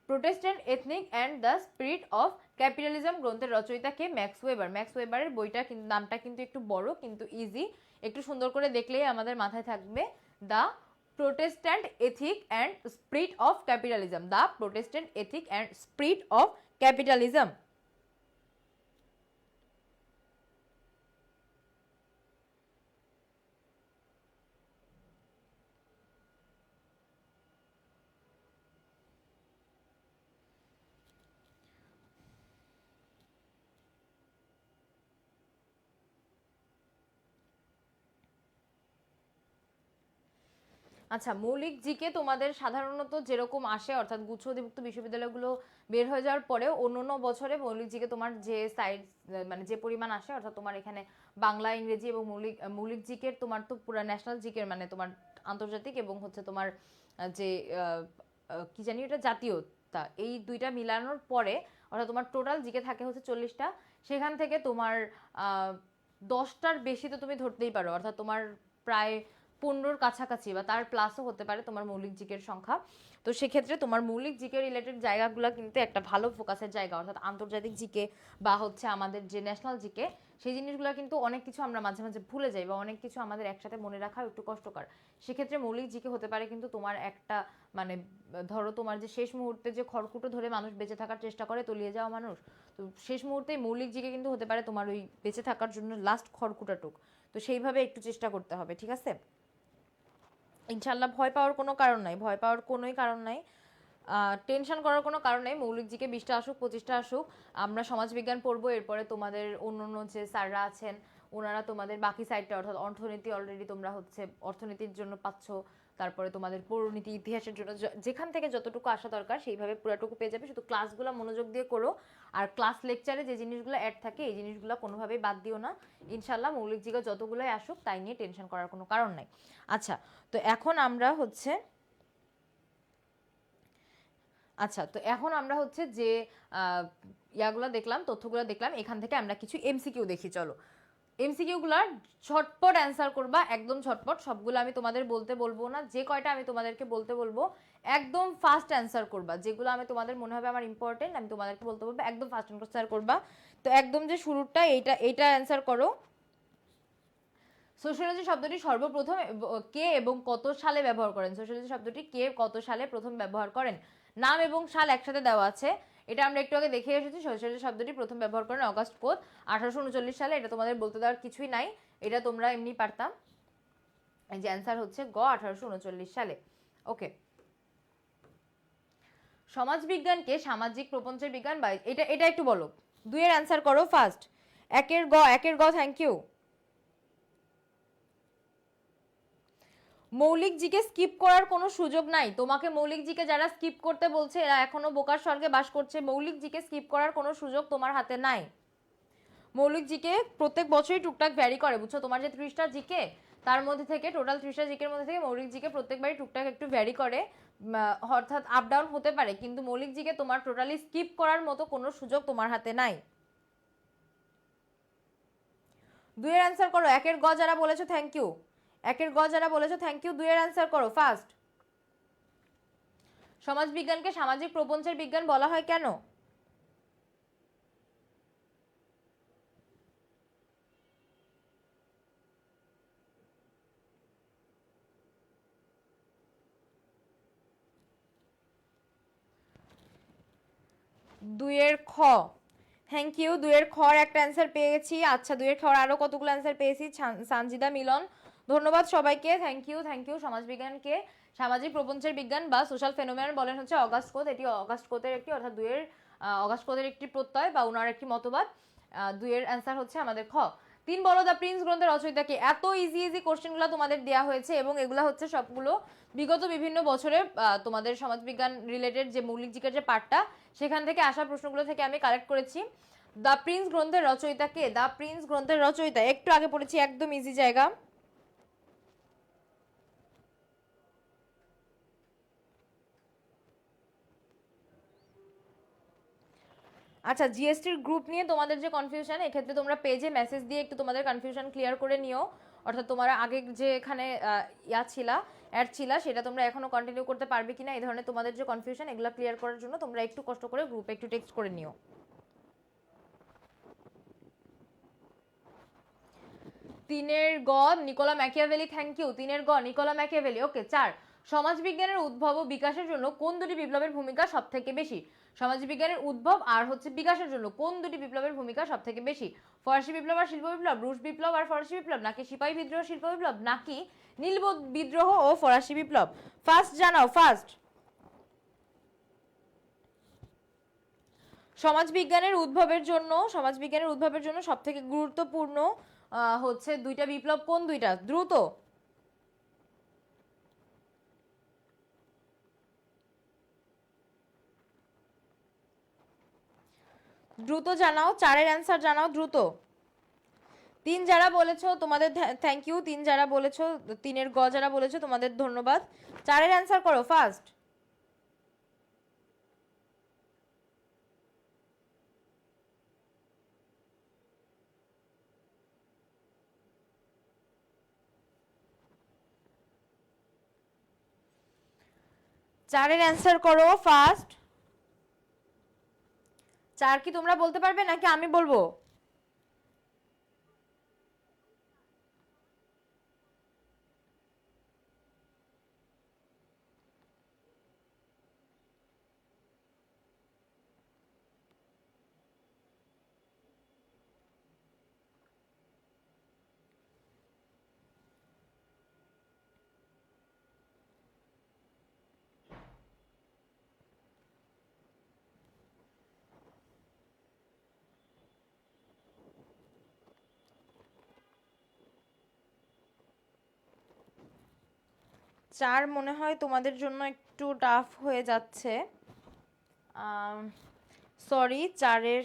[SPEAKER 1] Protestant ethnic and the spirit of capitalism গ্রন্থের রচয়িতা কে? Max Weber. ম্যাক্স ওয়েবারের বইটা কিন্তু নামটা কিন্তু একটু বড় কিন্তু ইজি, একটু সুন্দর করে দেখলেই আমাদের মাথায় থাকবে। The Protestant Ethic and Spirit of Capitalism. The Protestant Ethic and Spirit of Capitalism. আচ্ছা, মৌলিক জিকে তোমাদের সাধারণত যেরকম আসে, অর্থাৎ গুচ্ছ অধিভুক্ত বিশ্ববিদ্যালয়গুলো বের হয়ে যাওয়ার পরেও অন্য বছরে মৌলিক জিকে তোমার যে সাইড মানে যে পরিমাণ আসে, অর্থাৎ তোমার এখানে বাংলা, ইংরেজি এবং মৌলিক জিকের তোমার তো পুরো ন্যাশনাল জিকের মানে তোমার আন্তর্জাতিক এবং হচ্ছে তোমার যে কি জানি এটা জাতীয়তা, এই দুইটা মিলানোর পরে অর্থাৎ তোমার টোটাল জিকে থাকে হচ্ছে 40টা। সেখান থেকে তোমার 10টার বেশি তো তুমি ধরতেই পারো, অর্থাৎ তোমার প্রায় 15র কাছাকাছি বা তার প্লাসও হতে পারে তোমার মৌলিক জিকের সংখ্যা। তো সেক্ষেত্রে তোমার মৌলিক জিকে রিলেটেড জায়গাগুলো কিন্তু একটা ভালো ফোকাসের জায়গা, অর্থাৎ আন্তর্জাতিক জিকে বা হচ্ছে আমাদের যে ন্যাশনাল জিকে, সেই জিনিসগুলো কিন্তু অনেক কিছু আমরা মাঝে মাঝে ভুলে যাই বা অনেক কিছু আমাদের একসাথে মনে রাখা একটু কষ্টকর। সেক্ষেত্রে মৌলিক জিকে হতে পারে কিন্তু তোমার একটা মানে ধরো তোমার যে শেষ মুহূর্তে যে খড়কুটো ধরে মানুষ বেঁচে থাকার চেষ্টা করে তলিয়ে যাওয়া মানুষ, তো শেষ মুহূর্তে মৌলিক জিকে কিন্তু হতে পারে তোমার ওই বেঁচে থাকার জন্য লাস্ট খড়কুটাটুক। তো সেইভাবে একটু চেষ্টা করতে হবে, ঠিক আছে? ইনশাল্লাহ ভয় পাওয়ার কোনো কারণ নাই, ভয় পাওয়ার কোনোই কারণ নাই, টেনশন করার কোনো কারণ নেই। মৌলিক জিকে 20টা আসুক 25টা আসুক, আমরা সমাজবিজ্ঞান পড়বো, এরপরে তোমাদের অন্য যে স্যাররা আছেন ওনারা তোমাদের বাকি সাইডটা অর্থাৎ অর্থনীতি, অলরেডি তোমরা হচ্ছে অর্থনীতির জন্য পাচ্ছ, তারপরে তোমাদের পৌরনীতি, ইতিহাসের জন্য যেখান থেকে যতটুকু আসা দরকার সেইভাবে পুরাটুকু পেয়ে যাবে। শুধু ক্লাসগুলো মনোযোগ দিয়ে করো, আর ক্লাস লেকচারে যে জিনিসগুলো অ্যাড থাকে এই জিনিসগুলো কোনোভাবেই বাদ দিও না। ইনশাল্লাহ মৌলিক জিকে যতগুলোই আসুক তাই নিয়ে টেনশন করার কোনো কারণ নাই। আচ্ছা, তো এখন আমরা হচ্ছে যে ইয়াগুলো দেখলাম, তথ্যগুলো দেখলাম, এখান থেকে আমরা কিছু এমসিকিউ দেখি। চলো, এমসিকিউগুলার ঝটপট অ্যান্সার করবা, একদম ঝটপট। সবগুলো আমি তোমাদের বলতে বলবো না, যে কয়টা আমি তোমাদেরকে বলতে বলবো একদম ফাস্ট অ্যান্সার করবা। যেগুলো আমি তোমাদের মনে হবে আমার ইম্পর্টেন্ট আমি তোমাদেরকে বলতে বলবো, একদম ফাস্ট অ্যান্সার করবা। তো একদম যে শুরুটা এইটা অ্যান্সার করো। সোশিওলজি শব্দটি সর্বপ্রথম কে এবং কত সালে ব্যবহার করেন? সোশিওলজি শব্দটি কে কত সালে প্রথম ব্যবহার করেন? নাম এবং সাল একসাথে দেওয়া আছে, এটা আমরা একটু আগে দেখে এসেছি। সোশিওলজি শব্দটি প্রথম ব্যবহার করেন অগাস্ট কোত 1839 সালে। এটা তোমাদের বলতে দেওয়ার কিছুই নাই, এটা তোমরা এমনি পারতাম। এই যে অ্যান্সার হচ্ছে গ, 1839 সালে। ওকে, সমাজবিজ্ঞানকে সামাজিক প্রপঞ্চের বিজ্ঞান বা এটা একটু বলো। 2 এর অ্যান্সার করো ফার্স্ট। একের গ থ্যাংক ইউ। মৌলিক জিকে স্কিপ করার কোনো সুযোগ নাই। তোমাকে মৌলিক জিকে যারা স্কিপ করতে বলছে এরা এখনো বোকার স্বর্গে বাস করছে। মৌলিক জিকে স্কিপ করার কোনো সুযোগ তোমার হাতে নাই। মৌলিক জিকে প্রত্যেক বছরই টুকটাক ভ্যারি করে, বুঝছো? তোমার যে 30টা জিকে তার মধ্যে থেকে টোটাল 30টা জিকের মধ্যে থেকে মৌলিক জিকে প্রত্যেকবারই টুকটাক একটু ভ্যারি করে, অর্থাৎ আপ ডাউন হতে পারে, কিন্তু মৌলিক জিকে তোমার টোটালি স্কিপ করার মতো কোনো সুযোগ তোমার হাতে নাই। 2 এর অ্যান্সার করো। একের গ যারা বলেছো থ্যাংক ইউ। একের গ যারা বলেছো থ্যাংক ইউ। 2 এর অ্যান্সার করো ফার্স্ট। সমাজবিজ্ঞানকে সামাজিক প্রপঞ্চের বিজ্ঞান বলা হয় কেন? দুইয়ের খ থ্যাংক ইউ। 2 এর খর একটা অ্যান্সার পেয়ে গেছি। আচ্ছা, 2 এর খর আরো কতগুলো অ্যান্সার পেয়েছি। সানজিদা মিলন, ধন্যবাদ সবাইকে, থ্যাংক ইউ। সমাজবিজ্ঞানকে সামাজিক প্রপঞ্চের বিজ্ঞান বা সোশ্যাল ফেনোমেনন বলেন হচ্ছে অগাস্ট কোত। এটি অগাস্ট কোতের একটি, অর্থাৎ 2 এর অগাস্ট কোতের একটি প্রত্যয় বা ওনার একটি মতবাদ। 2 এর অ্যান্সার হচ্ছে আমাদের খ। 3 বলো দ্য প্রিন্স গ্রন্থের রচয়িতাকে। এত ইজি ইজি কোশ্চেনগুলো তোমাদের দেওয়া হয়েছে এবং এগুলা হচ্ছে সবগুলো বিগত বিভিন্ন বছরে তোমাদের সমাজবিজ্ঞান রিলেটেড যে মৌলিক জিকের যে পার্টটা সেখান থেকে আসা প্রশ্নগুলো থেকে আমি কালেক্ট করেছি। দ্য প্রিন্স গ্রন্থের রচয়িতাকে, দ্য প্রিন্স গ্রন্থের রচয়িতা একটু আগে পড়েছি, একদম ইজি জায়গা। আচ্ছা, জিএসটির গ্রুপ নিয়ে তোমাদের যে কনফিউশন, এক্ষেত্রে তোমরা পেজে মেসেজ দিয়ে একটু তোমাদের কনফিউশন ক্লিয়ার করে নিও। অর্থাৎ তোমরা আগে যে এখানে অ্যাড ছিলা সেটা তোমরা এখনো কন্টিনিউ করতে পারবে কিনা, এই ধরনের তোমাদের যে কনফিউশন এগুলো ক্লিয়ার করার জন্য তোমরা একটু কষ্ট করে গ্রুপে একটু টেক্সট করে নিও। 3 গ নিকোলা ম্যাকিয়াভেলি, থ্যাংক ইউ। 3 গ নিকোলা ম্যাকিয়াভেলি। ওকে। 4 সমাজবিজ্ঞানের উদ্ভব ও বিকাশের জন্য কোন দুটি বিপ্লবের ভূমিকা সবথেকে বেশি? সমাজবিজ্ঞানের উদ্ভব আর হচ্ছে বিকাশের জন্য কোন দুটি বিপ্লবের ভূমিকা সবথেকে বেশি? ফরাসি বিপ্লব আর শিল্প বিপ্লব, রুশ বিপ্লব আর ফরাসি বিপ্লব, নাকি সিপাহী বিদ্রোহ শিল্প বিপ্লব, নাকি নীল বিদ্রোহ ও ফরাসি বিপ্লব? ফার্স্ট জানাও, ফার্স্ট। সমাজবিজ্ঞানের উদ্ভবের জন্য সবথেকে গুরুত্বপূর্ণ হচ্ছে দুইটা বিপ্লব, কোন দুইটা? দ্রুত দ্রুত জানাও, 4-এর অ্যান্সার জানাও দ্রুত। 3 যারা বলেছো তোমাদের থ্যাংক ইউ। 3 যারা বলেছো, 3-এর গ যারা বলেছো তোমাদের ধন্যবাদ। 4-এর অ্যান্সার করো ফার্স্ট। চারের অ্যান্সার করো ফার্স্ট। 4 কি তোমরা বলতে পারবে নাকি আমি বলবো? চার মনে হয় তোমাদের জন্য একটু টাফ হয়ে যাচ্ছে, সরি। 4-এর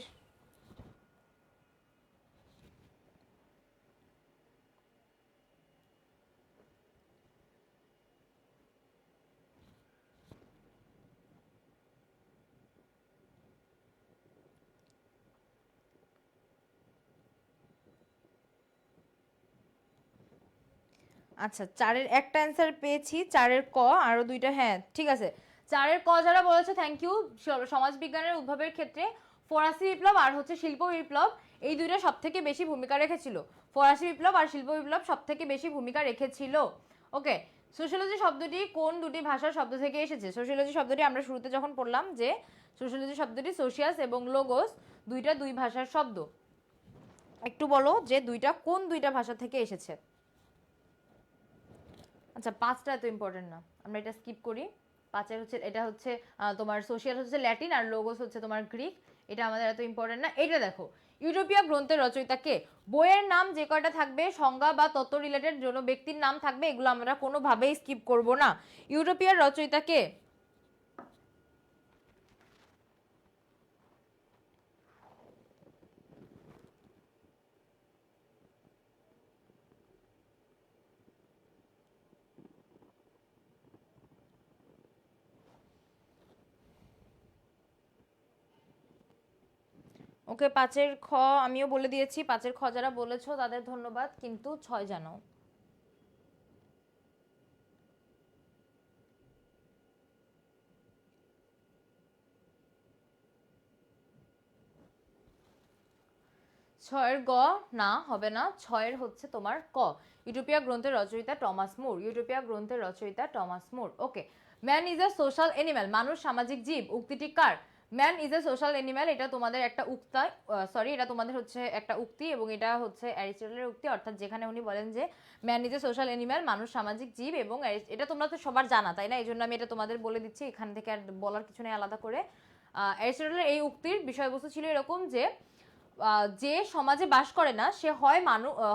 [SPEAKER 1] আচ্ছা, 4-এর একটা অ্যান্সার পেয়েছি, 4-এর ক, আরো দুইটা। হ্যাঁ ঠিক আছে। 4-এর ক যারা বলেছে থ্যাংক ইউ। সমাজবিজ্ঞানের উদ্ভবের ক্ষেত্রে ফরাসি বিপ্লব আর হচ্ছে শিল্প বিপ্লব এই দুইটা সব থেকে বেশি ভূমিকা রেখেছিল। ফরাসি বিপ্লব আর শিল্প বিপ্লব সব থেকে বেশি ভূমিকা রেখেছিল। ওকে। সোশিওলজি শব্দটি কোন দুটি ভাষার শব্দ থেকে এসেছে? সোশিওলজি শব্দটি আমরা শুরুতে যখন পড়লাম যে সোশিওলজি শব্দটি সোশিয়াস এবং লোগোস দুইটা দুই ভাষার শব্দ। একটু বলো যে দুইটা কোন দুইটা ভাষা থেকে এসেছে? আচ্ছা, 5টা এত ইম্পর্টেন্ট না, আমরা এটা স্কিপ করি। 5-এর হচ্ছে এটা হচ্ছে তোমার সোশিয়াল হচ্ছে ল্যাটিন আর লোগোস হচ্ছে তোমার গ্রিক, এটা আমাদের এত ইম্পর্টেন্ট না। এটা দেখো, ইউরোপীয় গ্রন্থের রচয়িতা কে? বইয়ের নাম যে কয়টা থাকবে সংজ্ঞা বা তত্ত্ব রিলেটেড জন্য ব্যক্তির নাম থাকবে, এগুলো আমরা কোনোভাবেই স্কিপ করব না। ইউরোপীয় রচয়িতা কে? ওকে। 5-এর খ আমিও বলে দিয়েছি। 5-এর খ যারা বলেছো তাদের ধন্যবাদ, কিন্তু 6 জানাও। ছয়ের গ না, হবে না। 6-এর হচ্ছে তোমার ক, ইউটোপিয়া গ্রন্থের রচয়িতা টমাস মুর। ইউটোপিয়া গ্রন্থের রচয়িতা Thomas More. Okay. Man is a social animal, মানুষ সামাজিক জীব, উক্তিটি কার? Man is a social animal, এটা তোমাদের একটা উক্তি, সরি এটা তোমাদের হচ্ছে একটা উক্তি এবং এটা হচ্ছে অ্যারিস্টটলের উক্তি। অর্থাৎ যেখানে উনি বলেন যে man is a social animal, মানুষ সামাজিক জীব, এবং এটা তোমরা তো সবার জানা তাই না, এই জন্য আমি এটা তোমাদের বলে দিচ্ছি, এখান থেকে আর বলার কিছু নেই আলাদা করে। অ্যারিস্টটলের এই উক্তির বিষয়বস্তু ছিল এরকম যে যে সমাজে বাস করে না সে হয়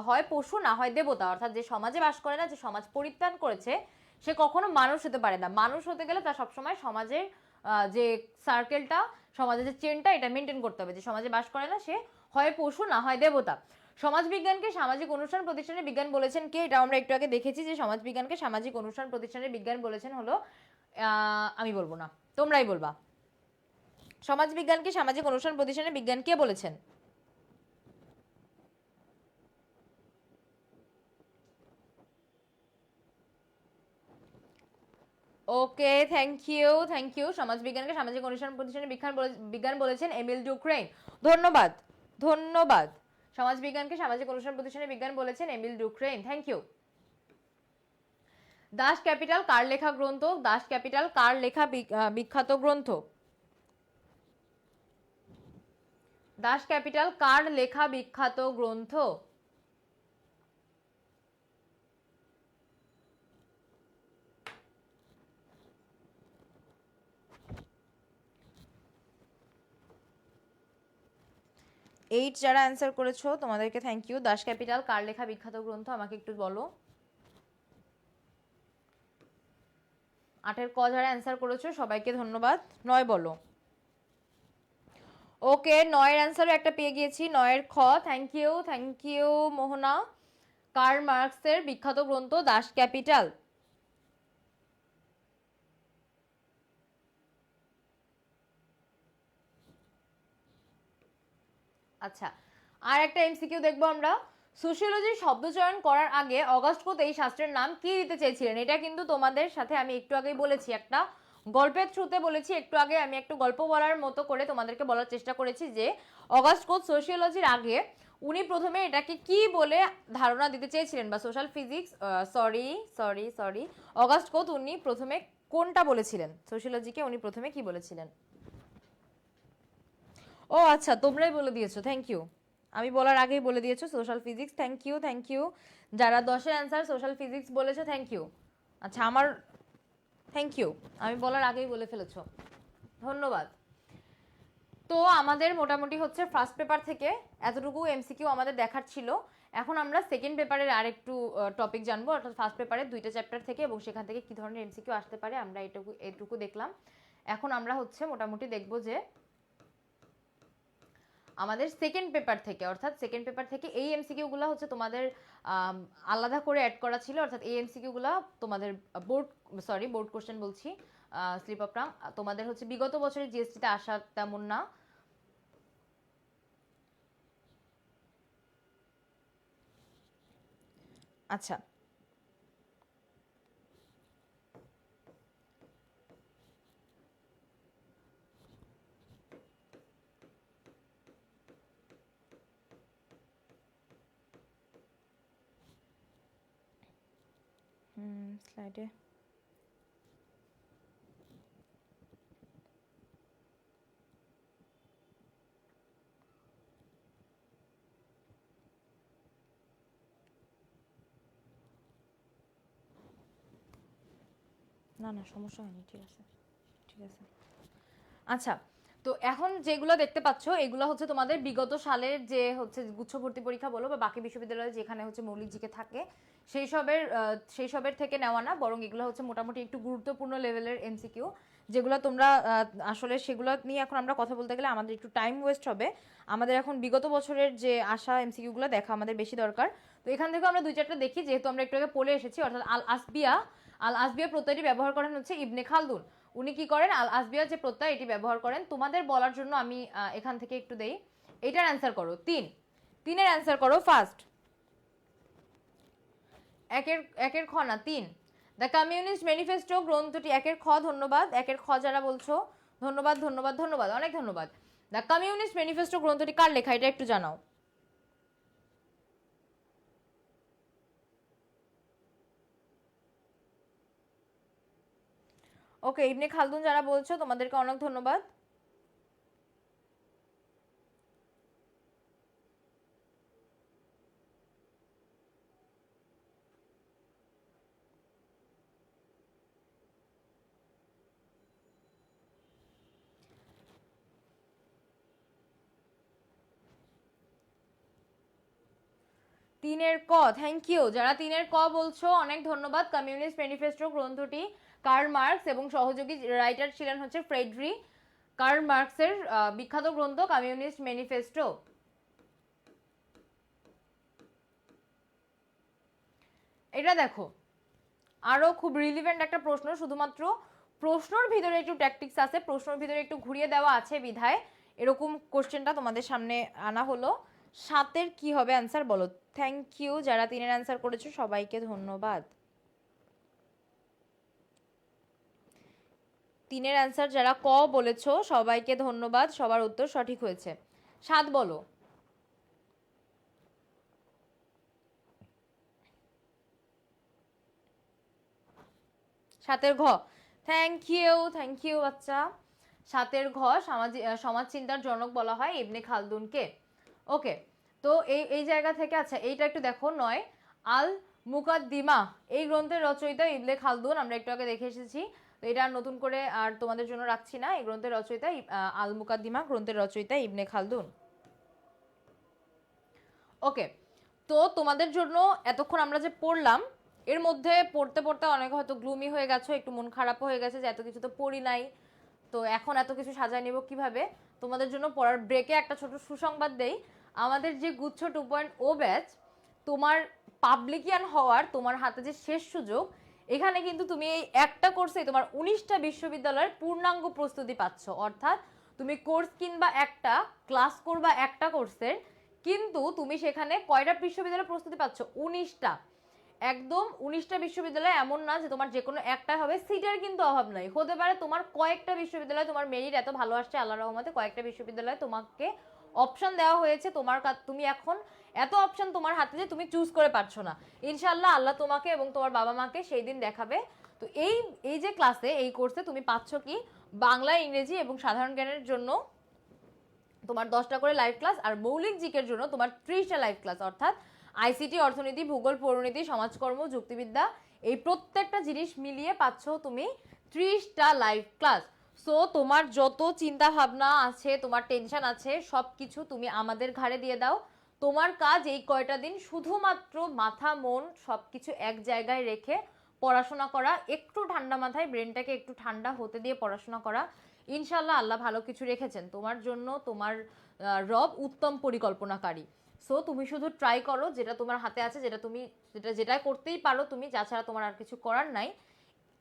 [SPEAKER 1] হয় পশু না হয় দেবতা। অর্থাৎ যে সমাজে বাস করে না, যে সমাজ পরিত্যাগ করেছে, সে কখনো মানুষ হতে পারে না। মানুষ হতে গেলে তার সবসময় সমাজের যে সার্কেলটা, সমাজের যে চেনটা, এটা মেনটেন করতে হবে। যে সমাজে বাস করে না সে হয় পশু না হয় দেবতা। সমাজবিজ্ঞানকে সামাজিক অনুষ্ঠান প্রতিষ্ঠানের বিজ্ঞান বলেছেন কে? এটা আমরা একটু আগে দেখেছি যে সমাজবিজ্ঞানকে সামাজিক অনুষ্ঠান প্রতিষ্ঠানের বিজ্ঞান বলেছেন হলো আমি বলবো না, তোমরাই বলবা। সমাজবিজ্ঞানকে সামাজিক অনুষ্ঠান প্রতিষ্ঠানের বিজ্ঞান কে বলেছেন? ওকে, থ্যাংক ইউ। সমাজবিজ্ঞানকে সামাজিক অনুষ্ঠান প্রতিষ্ঠানের বিজ্ঞান বলেছেন এমিল ডুক্রেইন। ধন্যবাদ, ধন্যবাদ। সমাজবিজ্ঞানকে সামাজিক অনুষ্ঠান প্রতিষ্ঠানের বিজ্ঞান বলেছেন Emile Durkheim, thank you. Das Kapital কার লেখা গ্রন্থ? দাস ক্যাপিটাল কার লেখা বিখ্যাত গ্রন্থ? দাস ক্যাপিটাল কার লেখা বিখ্যাত গ্রন্থ? এইট যারা অ্যান্সার করেছো তোমাদেরকে থ্যাংক ইউ। দাস ক্যাপিটাল কার লেখা বিখ্যাত গ্রন্থ আমাকে একটু বলো। 8-এর ক যারা অ্যান্সার করেছো সবাইকে ধন্যবাদ। 9 বলো। ওকে, 9-এর অ্যান্সারও একটা পেয়ে গিয়েছি। 9-এর খ, থ্যাংক ইউ মোহনা। কার্ল মার্কসের বিখ্যাত গ্রন্থ দাস ক্যাপিটাল। আচ্ছা, আর একটা এমসিকিউ দেখবো আমরা। সোশিওলজির শব্দচয়ন করার আগে অগাস্ট কোত এই শাস্ত্রের নাম কি দিতে চেয়েছিলেন? এটা কিন্তু তোমাদের সাথে আমি একটু আগেই বলেছি, একটা গল্পের থ্রুতে বলেছি। একটু আগে আমি একটু গল্প বলার মতো করে তোমাদেরকে বলার চেষ্টা করেছি যে অগাস্ট কোত সোশিওলজির আগে উনি প্রথমে এটাকে কি বলে ধারণা দিতে চেয়েছিলেন, বা সোশ্যাল ফিজিক্স, সরি, অগাস্ট কোত উনি প্রথমে কোনটা বলেছিলেন? সোশিওলজিকে উনি প্রথমে কি বলেছিলেন? ও আচ্ছা, তোমরাই বলে দিয়েছো, থ্যাংক ইউ। আমি বলার আগেই বলে দিয়েছো সোশ্যাল ফিজিক্স, থ্যাংক ইউ। যারা 10-এর অ্যান্সার সোশ্যাল ফিজিক্স বলেছো থ্যাংক ইউ। আচ্ছা, আমার থ্যাংক ইউ, আমি বলার আগেই বলে ফেলেছো, ধন্যবাদ। তো আমাদের মোটামুটি হচ্ছে ফার্স্ট পেপার থেকে এতটুকু এমসিকিউ আমাদের দেখার ছিল। এখন আমরা সেকেন্ড পেপারের আরেকটু টপিক জানবো, অর্থাৎ ফার্স্ট পেপারের 2টা চ্যাপ্টার থেকে, এবং সেখান থেকে কি ধরনের এমসিকিউ আসতে পারে আমরা এটুকু দেখলাম। এখন আমরা হচ্ছে মোটামুটি দেখবো যে আমাদের সেকেন্ড পেপার থেকে, অর্থাৎ সেকেন্ড পেপার থেকে এই এমসিকিউ গুলো হচ্ছে তোমাদের আলাদা করে অ্যাড করা ছিল। অর্থাৎ এই এমসিকিউ গুলো তোমাদের বোর্ড কোশ্চেন বলছি, স্লিপ অফ টাং, তোমাদের হচ্ছে বিগত বছরের জিএসটিতে আসা তেমন না। আচ্ছা, স্লাইডে না সমস্যা হয়নি, ঠিক আছে। আচ্ছা, তো এখন যেগুলো দেখতে পাচ্ছ এগুলো হচ্ছে তোমাদের বিগত সালের যে হচ্ছে গুচ্ছ ভর্তি পরীক্ষা বলো বা বাকি বিশ্ববিদ্যালয়ে যেখানে হচ্ছে মৌলিক জিকে থাকে সেই সবের থেকে নেওয়া না, বরং এগুলো হচ্ছে মোটামুটি একটু গুরুত্বপূর্ণ লেভেলের এমসিকিউ, যেগুলো তোমরা আসলে সেগুলো নিয়ে এখন আমরা কথা বলতে গেলে আমাদের একটু টাইম ওয়েস্ট হবে। আমাদের এখন বিগত বছরের যে আসা এমসিকিউগুলো দেখা আমাদের বেশি দরকার। তো এখান থেকে আমরা 2-4টা দেখি, যেহেতু আমরা একটু আগে পড়ে এসেছি। অর্থাৎ আল আসবিয়া প্রত্যয়টি ব্যবহার করেন হচ্ছে ইবনে খালদুন। উনি কি করেন? আল আসবিয়া যে প্রত্যয় এটি ব্যবহার করেন। তোমাদের বলার জন্য আমি এখান থেকে একটু দেই। এটার অ্যান্সার করো 3-এর অ্যান্সার করো ফার্স্ট। একের খ না 3। দ্য কমিউনিস্ট ম্যানিফেস্টো গ্রন্থটি 1-এর খ, ধন্যবাদ। 1-এর খ যারা বলছো ধন্যবাদ, অনেক ধন্যবাদ। দ্য কমিউনিস্ট ম্যানিফেস্টো গ্রন্থটি কার লেখা এটা একটু জানাও। ওকে, ইবনে খালদুন যারা বলছো তোমাদেরকে অনেক ধন্যবাদ। তিনের ক, থ্যাংক ইউ। যারা তিনের ক বলছো অনেক ধন্যবাদ। কমিউনিস্ট ম্যানিফেস্টো গ্রন্থটি কার্ল মার্কস এবং সহযোগী রাইটার ছিলেন হচ্ছে ফ্রেডরি কার্ল মার্কসের বিখ্যাত গ্রন্থ কমিউনিস্ট ম্যানিফেস্টো। এটা দেখো আরো খুব রিলিভেন্ট একটা প্রশ্ন, শুধুমাত্র প্রশ্নর ভিতরে একটু ট্যাকটিক্স আছে, প্রশ্নের ভিতরে একটু ঘুরিয়ে দেওয়া আছে বিধায় এরকম কোশ্চেনটা তোমাদের সামনে আনা হলো। 7-এর কি হবে অ্যান্সার বলো? থ্যাংক ইউ যারা 3-এর অ্যান্সার করেছো সবাইকে ধন্যবাদ। 3-এর অ্যান্সার যারা ক বলেছো সবাইকে ধন্যবাদ, সবার উত্তর সঠিক হয়েছে। 7 বলো। সাতের ঘ, থ্যাংক ইউ বাচ্চা। 7-এর ঘ, সমাজ চিন্তার জনক বলা হয় ইবনে খালদুনকে। ওকে, তো এই জায়গা থেকে আচ্ছা এইটা একটু দেখো। 9 আল মুকাদ্দিমা এই গ্রন্থের রচয়িতা ইবনে খালদুন, আমরা একটু আগে দেখে এসেছি, তো এটা নতুন করে আর তোমাদের জন্য রাখছি না। এই গ্রন্থের রচয়িতা আল মুকাদ্দিমা গ্রন্থের রচয়িতা ইবনে খালদুন। ওকে, তো তোমাদের জন্য এতক্ষণ আমরা যে পড়লাম এর মধ্যে পড়তে পড়তে অনেক হয়তো গ্লুমি হয়ে গেছো, একটু মন খারাপ হয়ে গেছে যে এত কিছু তো পড়ি নাই, তো এখন এত কিছু সাজায় নিব কিভাবে। তোমাদের জন্য পড়ার ব্রেকে একটা ছোট সুসংবাদ দেই। আমাদের যে গুচ্ছ 2.0 ব্যাচ, তোমার পাবলিকিয়ান হওয়ার তোমার হাতে যে শেষ সুযোগ, এখানে কিন্তু তুমি এই একটা কোর্সে তোমার 19টা বিশ্ববিদ্যালয়ের পূর্ণাঙ্গ প্রস্তুতি পাচ্ছ। অর্থাৎ তুমি কোর্স কিনবা একটা, ক্লাস করবা একটা কোর্সের, কিন্তু তুমি সেখানে কয়টা বিশ্ববিদ্যালয়ের প্রস্তুতি পাচ্ছ? 19টা। একদম 19টা বিশ্ববিদ্যালয়, এমন না যে তোমার যে কোনো একটা হবে, সিটের কিন্তু অভাব নাই। হতে পারে তোমার কয়েকটা বিশ্ববিদ্যালয়, তোমার মেরিট এত ভালো আসছে আল্লাহর রহমতে, কয়েকটা বিশ্ববিদ্যালয় তোমাকে অপশন দেওয়া হয়েছে, তোমার তুমি এখন এত অপশন তোমার হাতে যে তুমি চুজ করে পারছো না। ইনশাআল্লাহ আল্লাহ তোমাকে এবং তোমার বাবা মাকে সেই দিন দেখাবে। তো এই যে ক্লাসে, এই কোর্সে তুমি পাচ্ছ কি, বাংলা, ইংরেজি এবং সাধারণ জ্ঞানের জন্য তোমার 10টা করে লাইভ ক্লাস, আর মৌলিক জিকের জন্য তোমার 30টা লাইভ ক্লাস। অর্থাৎ আইসিটি, অর্থনীতি, ভূগোল, পৌরনীতি, সমাজকর্ম, যুক্তিবিদ্যা, এই প্রত্যেকটা জিনিস মিলিয়ে পাচ্ছ তুমি 30টা লাইভ ক্লাস। সো তোমার যত চিন্তা ভাবনা আছে, তোমার টেনশন আছে, সব কিছু তুমি আমাদের ঘাড়ে দিয়ে দাও। তোমার কাজ এই কয়টা দিন শুধুমাত্র মাথা মন সব কিছু এক জায়গায় রেখে পড়াশোনা করা, একটু ঠান্ডা মাথায় ব্রেনটাকে একটু ঠান্ডা হতে দিয়ে পড়াশোনা করা। ইনশাল্লাহ আল্লাহ ভালো কিছু রেখেছেন তোমার জন্য, তোমার রব উত্তম পরিকল্পনাকারী। সো তুমি শুধু ট্রাই করো, যেটা তোমার হাতে আছে, যেটা তুমি যেটা করতেই পারো তুমি, তাছাড়া তোমার আর কিছু করার নাই।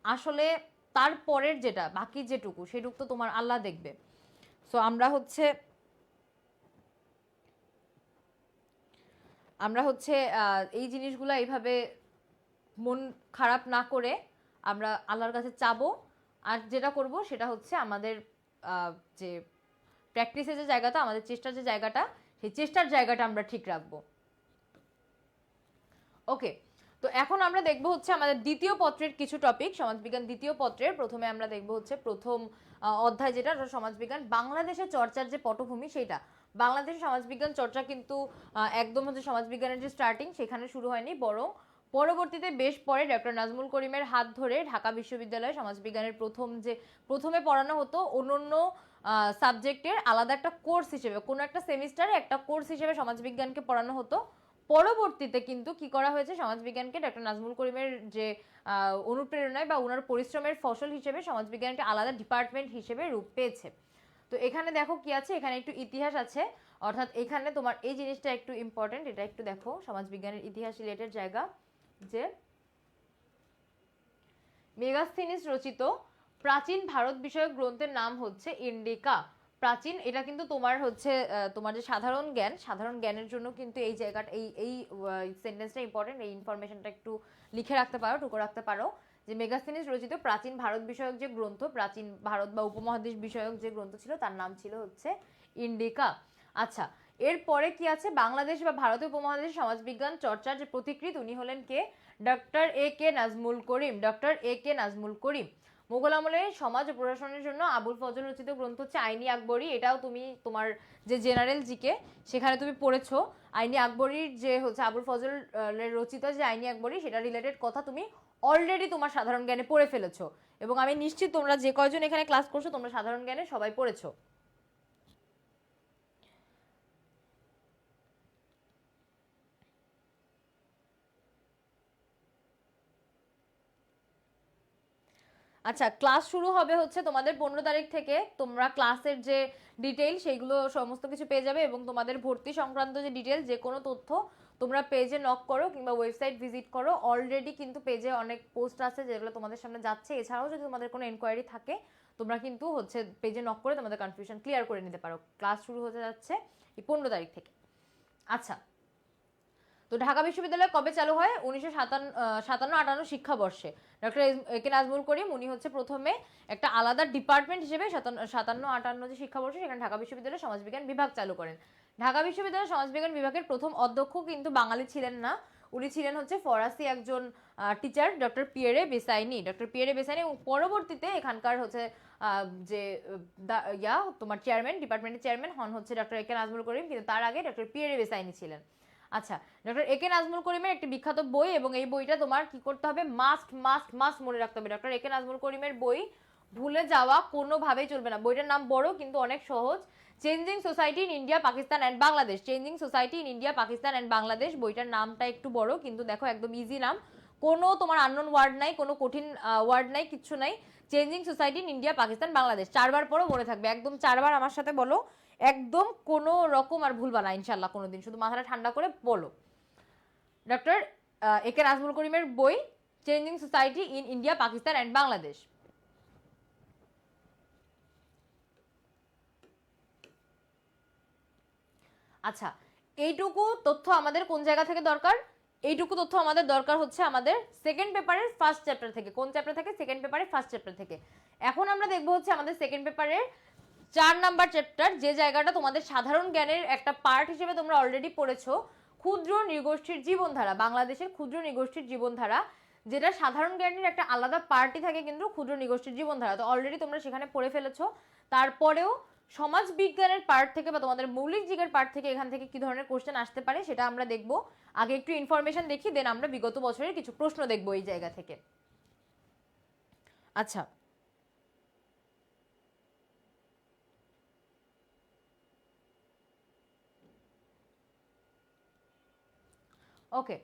[SPEAKER 1] আসলে তারপরের যেটা বাকি যেটুকু, সেটুকু তো তোমার আল্লাহ দেখবে। সো আমরা হচ্ছে এই জিনিসগুলো এইভাবে মন খারাপ না করে আমরা আল্লাহর কাছে চাবো। আর যেটা করব সেটা হচ্ছে আমাদের যে প্র্যাকটিসের যে জায়গাটা, আমাদের চেষ্টার যে জায়গাটা, সেই চেষ্টার জায়গাটা আমরা ঠিক রাখবো। ওকে, তো এখন আমরা দেখবো হচ্ছে আমাদের দ্বিতীয় পত্রের কিছু টপিক, সমাজবিজ্ঞান দ্বিতীয় পত্রের প্রথমে আমরা দেখবো হচ্ছে প্রথম অধ্যায়, যেটা সমাজবিজ্ঞান বাংলাদেশের চর্চার যে পটভূমি সেইটা। বাংলাদেশের সমাজবিজ্ঞান চর্চা কিন্তু একদম হচ্ছে সমাজবিজ্ঞানের যে স্টার্টিং সেখানে শুরু হয়নি, বরং পরবর্তীতে বেশ পরে ডক্টর নাজমুল করিমের হাত ধরে ঢাকা বিশ্ববিদ্যালয়ে সমাজবিজ্ঞানের প্রথমে পড়ানো হতো অন্যান্য সাবজেক্টের আলাদা একটা কোর্স হিসেবে, কোনো একটা সেমিস্টারে একটা কোর্স হিসেবে সমাজবিজ্ঞানকে পড়ানো হতো। পরবর্তীতে কিন্তু কি করা হয়েছে, সমাজবিজ্ঞানকে ডক্টর নাজমুল করিমের যে অনুপ্রেরণায় বা ওনার পরিশ্রমের ফসল হিসেবে সমাজবিজ্ঞানকে আলাদা ডিপার্টমেন্ট হিসেবে রূপ পেয়েছে। তো এখানে দেখো কি আছে, এখানে একটু ইতিহাস আছে, অর্থাৎ এখানে তোমার এই জিনিসটা একটু ইম্পর্টেন্ট, এটা একটু দেখো সমাজবিজ্ঞানের ইতিহাস রিলেটেড জায়গা, যে মেগাস্থিনিস রচিত প্রাচীন ভারত বিষয়ক গ্রন্থের নাম হচ্ছে ইন্ডিকা। প্রাচীন, এটা কিন্তু তোমার হচ্ছে তোমার যে সাধারণ জ্ঞানের জন্য কিন্তু এই জায়গাটা, এই সেন্টেন্সটা ইম্পর্টেন্ট, এই ইনফরমেশনটা একটু লিখে রাখতে পারো, টুকো রাখতে পারো, যে মেগাস্থিনিস রচিত প্রাচীন ভারত বিষয়ক যে গ্রন্থ, প্রাচীন ভারত বা উপমহাদেশ বিষয়ক যে গ্রন্থ ছিল তার নাম ছিল হচ্ছে ইন্ডিকা। আচ্ছা, এরপরে কি আছে, বাংলাদেশ বা ভারতীয় উপমহাদেশের সমাজবিজ্ঞান চর্চার যে প্রতিকৃত, উনি হলেন কে, doctor A K Nazmul Karim. Doctor A K Nazmul Karim. Mughal আমলে সমাজ ও প্রশাসনের জন্য আবুল ফজল রচিত গ্রন্থ হচ্ছে আইনি আকবরী। এটাও তুমি তোমার যে জেনারেল জিকে সেখানে তুমি পড়েছো। আইনি আকবরীর যে হচ্ছে আবুল ফজল রচিত যে আইনি আকবরী, সেটা রিলেটেড কথা তুমি অলরেডি তোমার সাধারণ জ্ঞানে পড়ে ফেলেছো, এবং আমি নিশ্চিত তোমরা যে কয়জন এখানে ক্লাস করছো তোমরা সাধারণ জ্ঞানে সবাই পড়েছো। আচ্ছা, ক্লাস শুরু হবে হচ্ছে তোমাদের 15 তারিখ থেকে। তোমরা ক্লাসের যে ডিটেইল সেইগুলো সমস্ত কিছু পেয়ে যাবে, এবং তোমাদের ভর্তি সংক্রান্ত যে ডিটেইল যে কোনো তথ্য তোমরা পেজে নক করো কিংবা ওয়েবসাইট ভিজিট করো। অলরেডি কিন্তু পেজে অনেক পোস্ট আছে যেগুলো তোমাদের সামনে যাচ্ছে। এছাড়াও যদি তোমাদের কোনো এনকোয়ারি থাকে তোমরা কিন্তু হচ্ছে পেজে নক করে তোমাদের কনফিউশন ক্লিয়ার করে নিতে পারো। ক্লাস শুরু হতে যাচ্ছে এই 15 তারিখ থেকে। আচ্ছা, তো ঢাকা বিশ্ববিদ্যালয় কবে চালু হয়? 1957-58 শিক্ষাবর্ষে। ডক্টর একে নাজমুল করিম উনি হচ্ছে প্রথমে একটা আলাদা ডিপার্টমেন্ট হিসেবে 57-58 যে শিক্ষাবর্ষে সেখানে ঢাকা বিশ্ববিদ্যালয় সমাজবিজ্ঞান বিভাগ চালু করেন। ঢাকা বিশ্ববিদ্যালয় সমাজবিজ্ঞান বিভাগের প্রথম অধ্যক্ষ কিন্তু বাঙালি ছিলেন না, উনি ছিলেন হচ্ছে ফরাসি একজন teacher, doctor Pierre Bessaignet. Doctor Pierre Bessaignet এবং পরবর্তীতে এখানকার হচ্ছে যে তোমার চেয়ারম্যান, ডিপার্টমেন্টের চেয়ারম্যান হন হচ্ছে ডক্টর একে নাজমুল করিম, কিন্তু তার আগে ডক্টর পিয়েরে বেসাইনি ছিলেন। আচ্ছা, ডক্টর একে নাজমুল করিমের একটি বিখ্যাত বই, এবং এই বইটা তোমার কি করতে হবে, মাস্ট মাস্ট মাস্ট মনে রাখতে হবে। ডক্টর একে নাজমুল করিমের বই ভুলে যাওয়া কোনোভাবেই চলবে না। বইটার নাম বড় কিন্তু অনেক সহজ, changing society in India Pakistan and Bangladesh. Changing society in India Pakistan and Bangladesh. বইটার নামটা একটু বড় কিন্তু দেখো একদম ইজি নাম, কোনো তোমার আননোন ওয়ার্ড নাই, কোনো কঠিন ওয়ার্ড নাই, কিচ্ছু নাই। Changing society in India Pakistan Bangladesh 4বার পরও মনে থাকবে, একদম 4বার আমার সাথে বলো, একদম কোনো রকম আর ভুলবা না ইনশাল্লাহ কোনোদিন, শুধু মাথাটা ঠান্ডা করে বলো। ডক্টর একে নাজমুল করিমের বই changing society in India Pakistan and Bangladesh. আচ্ছা, এইটুকু তথ্য আমাদের কোন জায়গা থেকে দরকার? এইটুকু তথ্য আমাদের দরকার হচ্ছে আমাদের সেকেন্ড পেপারের ফার্স্ট চ্যাপ্টার থেকে। কোন চ্যাপ্টার থেকে? সেকেন্ড পেপারের ফার্স্ট চ্যাপ্টার থেকে। এখন আমরা দেখবো হচ্ছে আমাদের সেকেন্ড পেপারের 4 নাম্বার চ্যাপ্টার, যে জায়গাটা তোমাদের সাধারণ জ্ঞানের একটা পার্ট হিসেবে তোমরা অলরেডি পড়েছো, ক্ষুদ্র নৃগোষ্ঠীর জীবনধারা, বাংলাদেশের ক্ষুদ্র নৃগোষ্ঠীর জীবনধারা, যেটা সাধারণ জ্ঞানের একটা আলাদা পার্টি থাকে কিন্তু ক্ষুদ্র নৃগোষ্ঠীর জীবনধারা, তো অলরেডি তোমরা সেখানে পড়ে ফেলেছো। তারপরেও সমাজ বিজ্ঞানের পার্ট থেকে বা তোমাদের মৌলিক জীবের পার্ট থেকে এখান থেকে কি ধরনের কোশ্চেন আসতে পারে সেটা আমরা দেখব। আগে একটু ইনফরমেশন দেখি, দেন আমরা বিগত বছরের কিছু প্রশ্ন দেখব এই জায়গা থেকে। আচ্ছা, ওকে,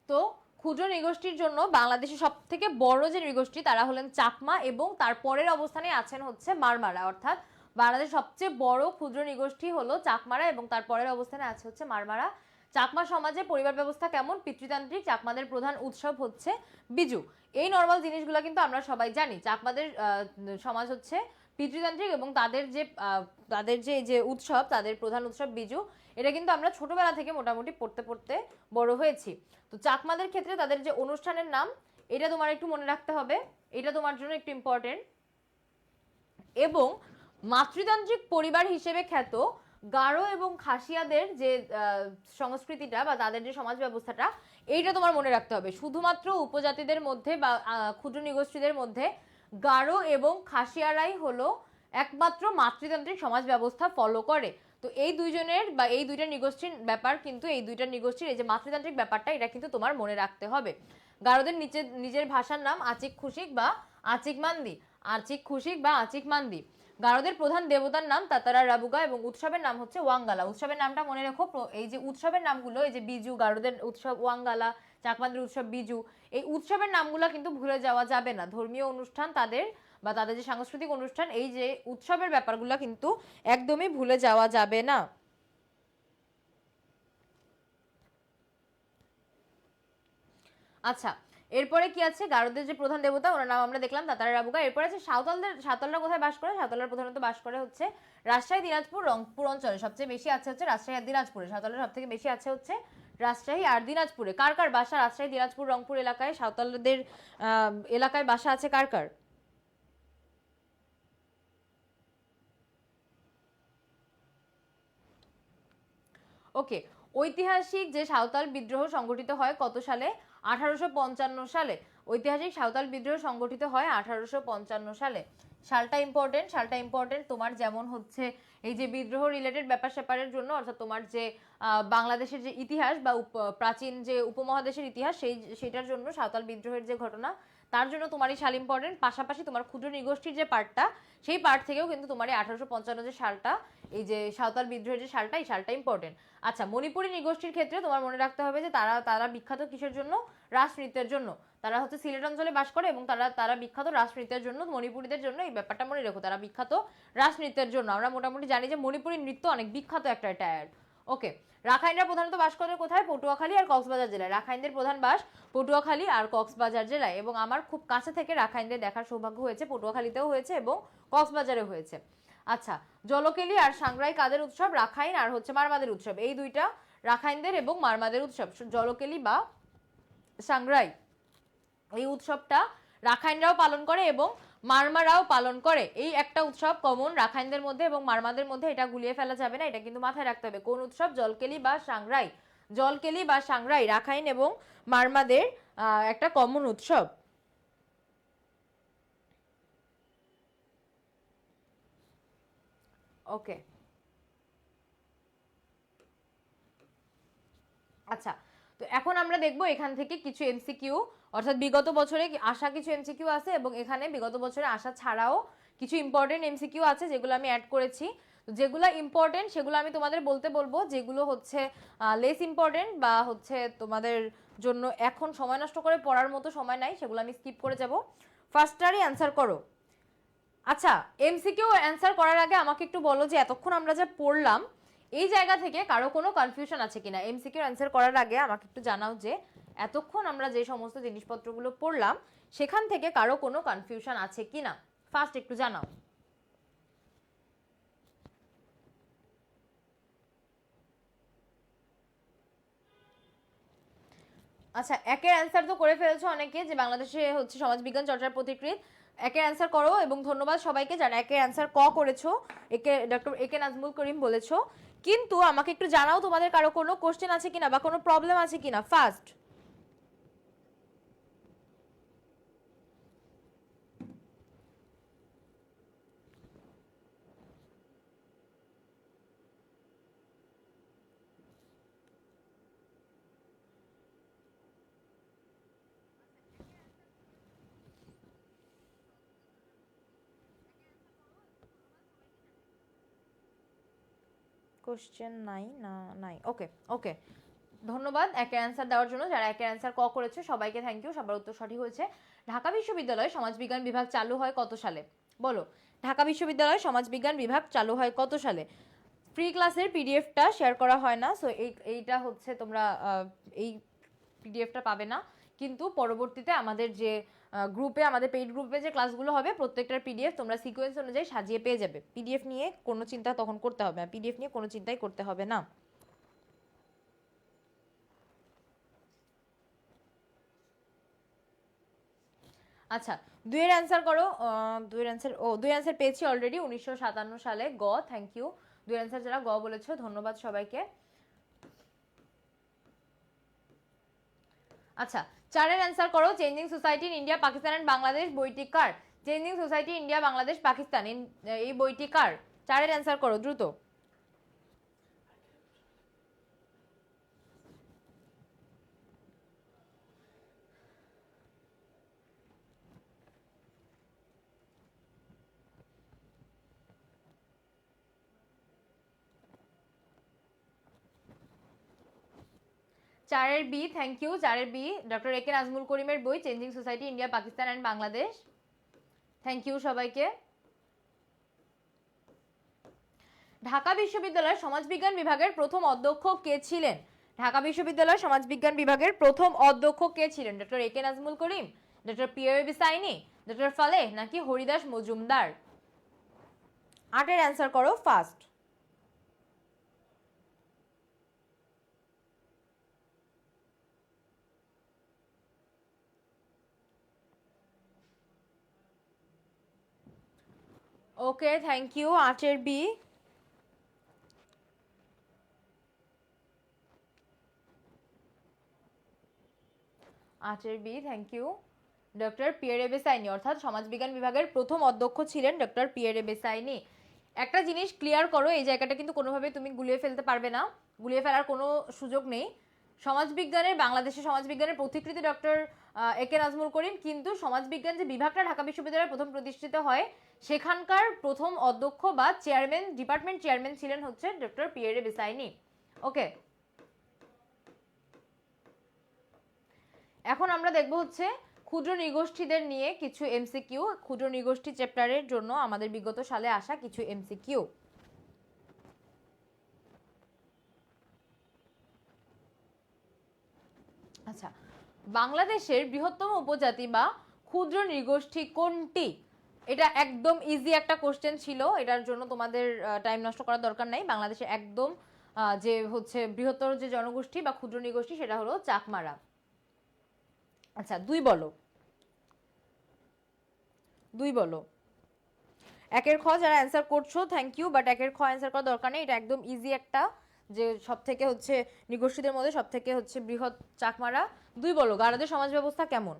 [SPEAKER 1] তো ক্ষুদ্র নৃগোষ্ঠীর জন্য বাংলাদেশের সব থেকে বড় যে নৃগোষ্ঠী তারা হলেন চাকমা, এবং তারপরের অবস্থানে আছেন হচ্ছে মারমারা। অর্থাৎ বাংলাদেশের সবচেয়ে বড় ক্ষুদ্র নৃগোষ্ঠী হলো চাকমারা এবং তারপরের অবস্থানে আছে হচ্ছে মারমারা। চাকমা সমাজে পরিবার ব্যবস্থা কেমন? পিতৃতান্ত্রিক। চাকমাদের প্রধান উৎসব হচ্ছে বিজু। এই নর্মাল জিনিসগুলো কিন্তু আমরা সবাই জানি। চাকমাদের সমাজ হচ্ছে পিতৃতান্ত্রিক এবং তাদের যে উৎসব, তাদের প্রধান উৎসব বিজু। এটা কিন্তু আমরা ছোটবেলা থেকে মোটামুটি পড়তে পড়তে বড় হয়েছি। তো চাকমাদের ক্ষেত্রে তাদের যে অনুষ্ঠানের নাম, এটা তোমার একটু মনে রাখতে হবে, এটা তোমার জন্য একটু ইম্পর্টেন্ট। এবং মাতৃতান্ত্রিক পরিবার হিসেবে খ্যাত গারো এবং খাসিয়াদের যে সংস্কৃতিটা বা তাদের যে সমাজ ব্যবস্থাটা, এইটা তোমার মনে রাখতে হবে। শুধুমাত্র উপজাতিদের মধ্যে বা ক্ষুদ্র নৃগোষ্ঠীদের মধ্যে গারো এবং খাসিয়ারাই হলো একমাত্র মাতৃতান্ত্রিক সমাজ ব্যবস্থা ফলো করে। তো এই দুইজনের বা এই দুইটা নৃগোষ্ঠীর ব্যাপার কিন্তু, এই দুইটা নৃগোষ্ঠীর এই যে মাতৃতান্ত্রিক ব্যাপারটা, এটা কিন্তু তোমার মনে রাখতে হবে। গারোদের নিজের ভাষার নাম আচিক খুশিক বা আচিক মান্দি। আচিক খুশিক বা আচিক মান্দি। গারোদের প্রধান দেবতার নাম তাতারা রাবুগা এবং উৎসবের নাম হচ্ছে ওয়াঙ্গালা। উৎসবের নামটা মনে রেখো। এই যে উৎসবের নামগুলো, এই যে বিজু, গারোদের উৎসব ওয়াঙ্গালা, চাকমাদের উৎসব বিজু, এই উৎসবের নামগুলো কিন্তু ভুলে যাওয়া যাবে না। ধর্মীয় অনুষ্ঠান তাদের বা তাদের যে সাংস্কৃতিক অনুষ্ঠান, এই যে উৎসবের ব্যাপারগুলো কিন্তু একদমই ভুলে যাওয়া যাবে না। আচ্ছা, এরপরে কি আছে? গারোদের যে প্রধান দেবতা ওনার নাম আমরা দেখলাম তাতারা রাবুকা। এরপরে আছে সাঁওতালরা কোথায় বাস করে? সাঁওতালরা প্রধানত বাস করে হচ্ছে রাজশাহী, দিনাজপুর, রংপুর অঞ্চলে। সবচেয়ে বেশি আছে হচ্ছে রাজশাহী আর দিনাজপুরে। সাঁওতালরা সব থেকে বেশি আছে হচ্ছে রাজশাহী আর দিনাজপুরে। কার কার বাসা রাজশাহী, দিনাজপুর, রংপুর এলাকায়? সাঁওতালদের এলাকায় বাসা আছে কার কার? ওকে, ঐতিহাসিক যে সাঁওতাল বিদ্রোহ সংগঠিত হয় কত সালে? 1855 সালে। ঐতিহাসিক সাঁওতাল বিদ্রোহ সংগঠিত হয় 1855 সালে। সালটা ইম্পর্টেন্ট, সালটা ইম্পর্টেন্ট তোমার। যেমন হচ্ছে এই যে বিদ্রোহ রিলেটেড ব্যাপার স্যাপারের জন্য, অর্থাৎ তোমার যে বাংলাদেশের যে ইতিহাস বা প্রাচীন যে উপমহাদেশের ইতিহাস, সেটার জন্য সাঁওতাল বিদ্রোহের যে ঘটনা, তার জন্য তোমার এই সাল ইম্পর্টেন্ট। পাশাপাশি তোমার ক্ষুদ্র নৃগোষ্ঠীর যে পার্টটা, সেই পার্ট থেকেও কিন্তু তোমার এই 1855 যে সালটা, এই যে সাঁওতাল বিদ্রোহের যে সালটা, এই সালটা ইম্পর্টেন্ট। আচ্ছা, মণিপুরী নৃগোষ্ঠীর ক্ষেত্রে তোমার মনে রাখতে হবে যে তারা বিখ্যাত কিসের জন্য? রাস নৃত্যের জন্য। তারা হচ্ছে সিলেট অঞ্চলে বাস করে এবং তারা তারা বিখ্যাত রাসনৃত্যের জন্য। মণিপুরীদের জন্য এই ব্যাপারটা মনে রেখো, তারা বিখ্যাত রাসনৃত্যের জন্য। আমরা মোটামুটি জানি যে মণিপুরী নৃত্য অনেক বিখ্যাত একটা টায়ার্ড। ওকে, রাখাইনরা প্রধানত বাস করে কোথায়? পটুয়াখালী আর কক্সবাজার জেলায়। রাখাইনদের প্রধান বাস পটুয়াখালী আর কক্সবাজার জেলায়, এবং আমার খুব কাছে থেকে রাখাইনদের দেখার সৌভাগ্য হয়েছে, পটুয়াখালীতেও হয়েছে এবং কক্সবাজারে হয়েছে। আচ্ছা, জলকেলি আর সাংগ্রাই কাদের উৎসব? রাখাইন আর হচ্ছে মারমাদের উৎসব, এই দুইটা রাখাইনদের এবং মারমাদের উৎসব। জলকেলি বা সাংগ্রাই এই উৎসবটা রাখাইনরাও পালন করে এবং মারমারাও পালন করে। এই একটা উৎসব কমন রাখাইনদের মধ্যে এবং মারমাদের মধ্যে, এটা গুলিয়ে ফেলা যাবে না, এটা কিন্তু মাথায় রাখতে হবে। কোন উৎসব? জলকেলি বা সাংগ্রাই। জলকেলি বা সাংগ্রাই রাখাইন এবং মারমাদের একটা কমন উৎসব। ওকে, আচ্ছা, তো এখন আমরা দেখব এখান থেকে কিছু এমসিকিউ, অর্থাৎ বিগত বছরে আসা কিছু এমসিকিউ আছে এবং এখানে বিগত বছরে আসা ছাড়াও কিছু ইম্পর্টেন্ট এমসিকিউ আছে যেগুলো আমি অ্যাড করেছি। যেগুলো ইম্পর্টেন্ট সেগুলো আমি তোমাদের বলতে বলবো, যেগুলো হচ্ছে লেস ইম্পর্টেন্ট বা হচ্ছে তোমাদের জন্য এখন সময় নষ্ট করে পড়ার মতো সময় নাই, সেগুলো আমি স্কিপ করে যাব। ফার্স্টটারই অ্যান্সার করো। আচ্ছা, এমসিকিউ অ্যান্সার করার আগে আমাকে একটু বলো যে এতক্ষণ আমরা যা পড়লাম এই জায়গা থেকে কারো কোনো কনফিউশন আছে কিনা। এমসিকিউ অ্যান্সার করার আগে আমাকে একটু জানাও যে এতক্ষণ আমরা যে সমস্ত জিনিসপত্রগুলো পড়লাম সেখান থেকে কারো কোনো কনফিউশন আছে কিনা, ফার্স্ট একটু জানাও। আচ্ছা, একের অ্যান্সার তো করে ফেলেছো অনেকে, যে বাংলাদেশে হচ্ছে সমাজবিজ্ঞান চর্চার পথিকৃৎ। একের অ্যান্সার করো এবং ধন্যবাদ সবাইকে যারা একের অ্যান্সার করেছো। ডক্টর একে নাজমুল করিম বলেছো। কিন্তু আমাকে একটু জানাও তোমাদের কারো কোনো কোশ্চেন আছে কিনা বা কোনো প্রবলেম আছে কিনা, ফার্স্ট। কোশ্চেন নাই না? নাই, ওকে ওকে, ধন্যবাদ একের অ্যান্সার দেওয়ার জন্য। যারা একের অ্যান্সার করেছে সবাইকে থ্যাংক ইউ, সবার উত্তর সঠিক হয়েছে। ঢাকা বিশ্ববিদ্যালয়ে সমাজবিজ্ঞান বিভাগ চালু হয় কত সালে? বলো, ঢাকা বিশ্ববিদ্যালয়ে সমাজবিজ্ঞান বিভাগ চালু হয় কত সালে? ফ্রি ক্লাসের পিডিএফটা শেয়ার করা হয় না, সো এইটা হচ্ছে তোমরা এই পিডিএফটা পাবে না, কিন্তু পরবর্তীতে আমাদের যে গ্রুপে, আমাদের পেইড গ্রুপে যে ক্লাসগুলো হবে প্রত্যেকটার পিডিএফ তোমরা সিকোয়েন্স অনুযায়ী সাজিয়ে পেয়ে যাবে। পিডিএফ নিয়ে কোনো চিন্তা তখন করতে হবে না, পিডিএফ নিয়ে কোনো চিন্তাই করতে হবে না। আচ্ছা, দুইয়ের অ্যান্সার করো। দুইয়ের অ্যান্সার পেয়েছি অলরেডি, 1957 সালে। Thank you. দুইয়ের অ্যান্সার যারা বলেছো ধন্যবাদ সবাইকে। আচ্ছা, চারের অ্যান্সার করো। Changing society in India Pakistan and Bangladesh বইটি কার? Changing society India Bangladesh Pakistan এই বইটি কার? চারের অ্যান্সার করো দ্রুত। চারের বি, থ্যাংক ইউ। চারের বি, ডক্টর একে নাজমুল করিমের বই changing society India Pakistan and Bangladesh. Thank you সবাইকে। ঢাকা বিশ্ববিদ্যালয়ের সমাজবিজ্ঞান বিভাগের প্রথম অধ্যক্ষ কে ছিলেন? ঢাকা বিশ্ববিদ্যালয়ের সমাজবিজ্ঞান বিভাগের প্রথম অধ্যক্ষ কে ছিলেন? Doctor A K Nazmul Karim, doctor Pierre সাইনি, ডক্টর ফালেহ নাকি হরিদাস মজুমদার? আটের অ্যান্সার করো ফার্স্ট। Okay, thank you. আটের বি, আটের B, thank you. Doctor Pierre Bessaignet, অর্থাৎ সমাজবিজ্ঞান বিভাগের প্রথম অধ্যক্ষ ছিলেন ডক্টর পিয়ারে বেসাইনি। একটা জিনিস ক্লিয়ার করো, এই জায়গাটা কিন্তু কোনোভাবে তুমি গুলিয়ে ফেলতে পারবে না, গুলিয়ে ফেলার কোনো সুযোগ নেই। সমাজবিজ্ঞানের, বাংলাদেশের সমাজবিজ্ঞানের পথিকৃৎ ডক্টর একে নাজমুল করিম, কিন্তু সমাজবিজ্ঞান যে বিভাগটা ঢাকা বিশ্ববিদ্যালয়ে প্রথম প্রতিষ্ঠিত হয় সেখানকার প্রথম অধ্যক্ষ বা চেয়ারম্যান, ডিপার্টমেন্ট চেয়ারম্যান ছিলেন হচ্ছে ডক্টর পিয়ারে বেসাইনি। ওকে, এখন আমরা দেখব হচ্ছে ক্ষুদ্র নৃগোষ্ঠীদের নিয়ে কিছু এমসিকিউ, ক্ষুদ্র নৃগোষ্ঠী চ্যাপ্টারের জন্য আমাদের বিগত সালে আসা কিছু এমসিকিউ। আচ্ছা, বাংলাদেশের বৃহত্তম উপজাতি বা ক্ষুদ্র নৃগোষ্ঠী কোনটি? এটা একদম ইজি একটা কোশ্চেন ছিল, এটার জন্য তোমাদের টাইম নষ্ট করার দরকার নাই। বাংলাদেশের একদম যে হচ্ছে বৃহত্তর যে জনগোষ্ঠী বা ক্ষুদ্র নৃগোষ্ঠী সেটা হলো চাকমারা। আচ্ছা, দুই বলো। একের খ যারা অ্যান্সার করছো থ্যাংক ইউ, বাট একের খ অ্যান্সার করার দরকার নেই, এটা একদম ইজি একটা, যে সব থেকে হচ্ছে নৃগোষ্ঠীদের মধ্যে সব থেকে হচ্ছে বৃহৎ চাকমারা। দুই বলো, গারদের সমাজ ব্যবস্থা কেমন?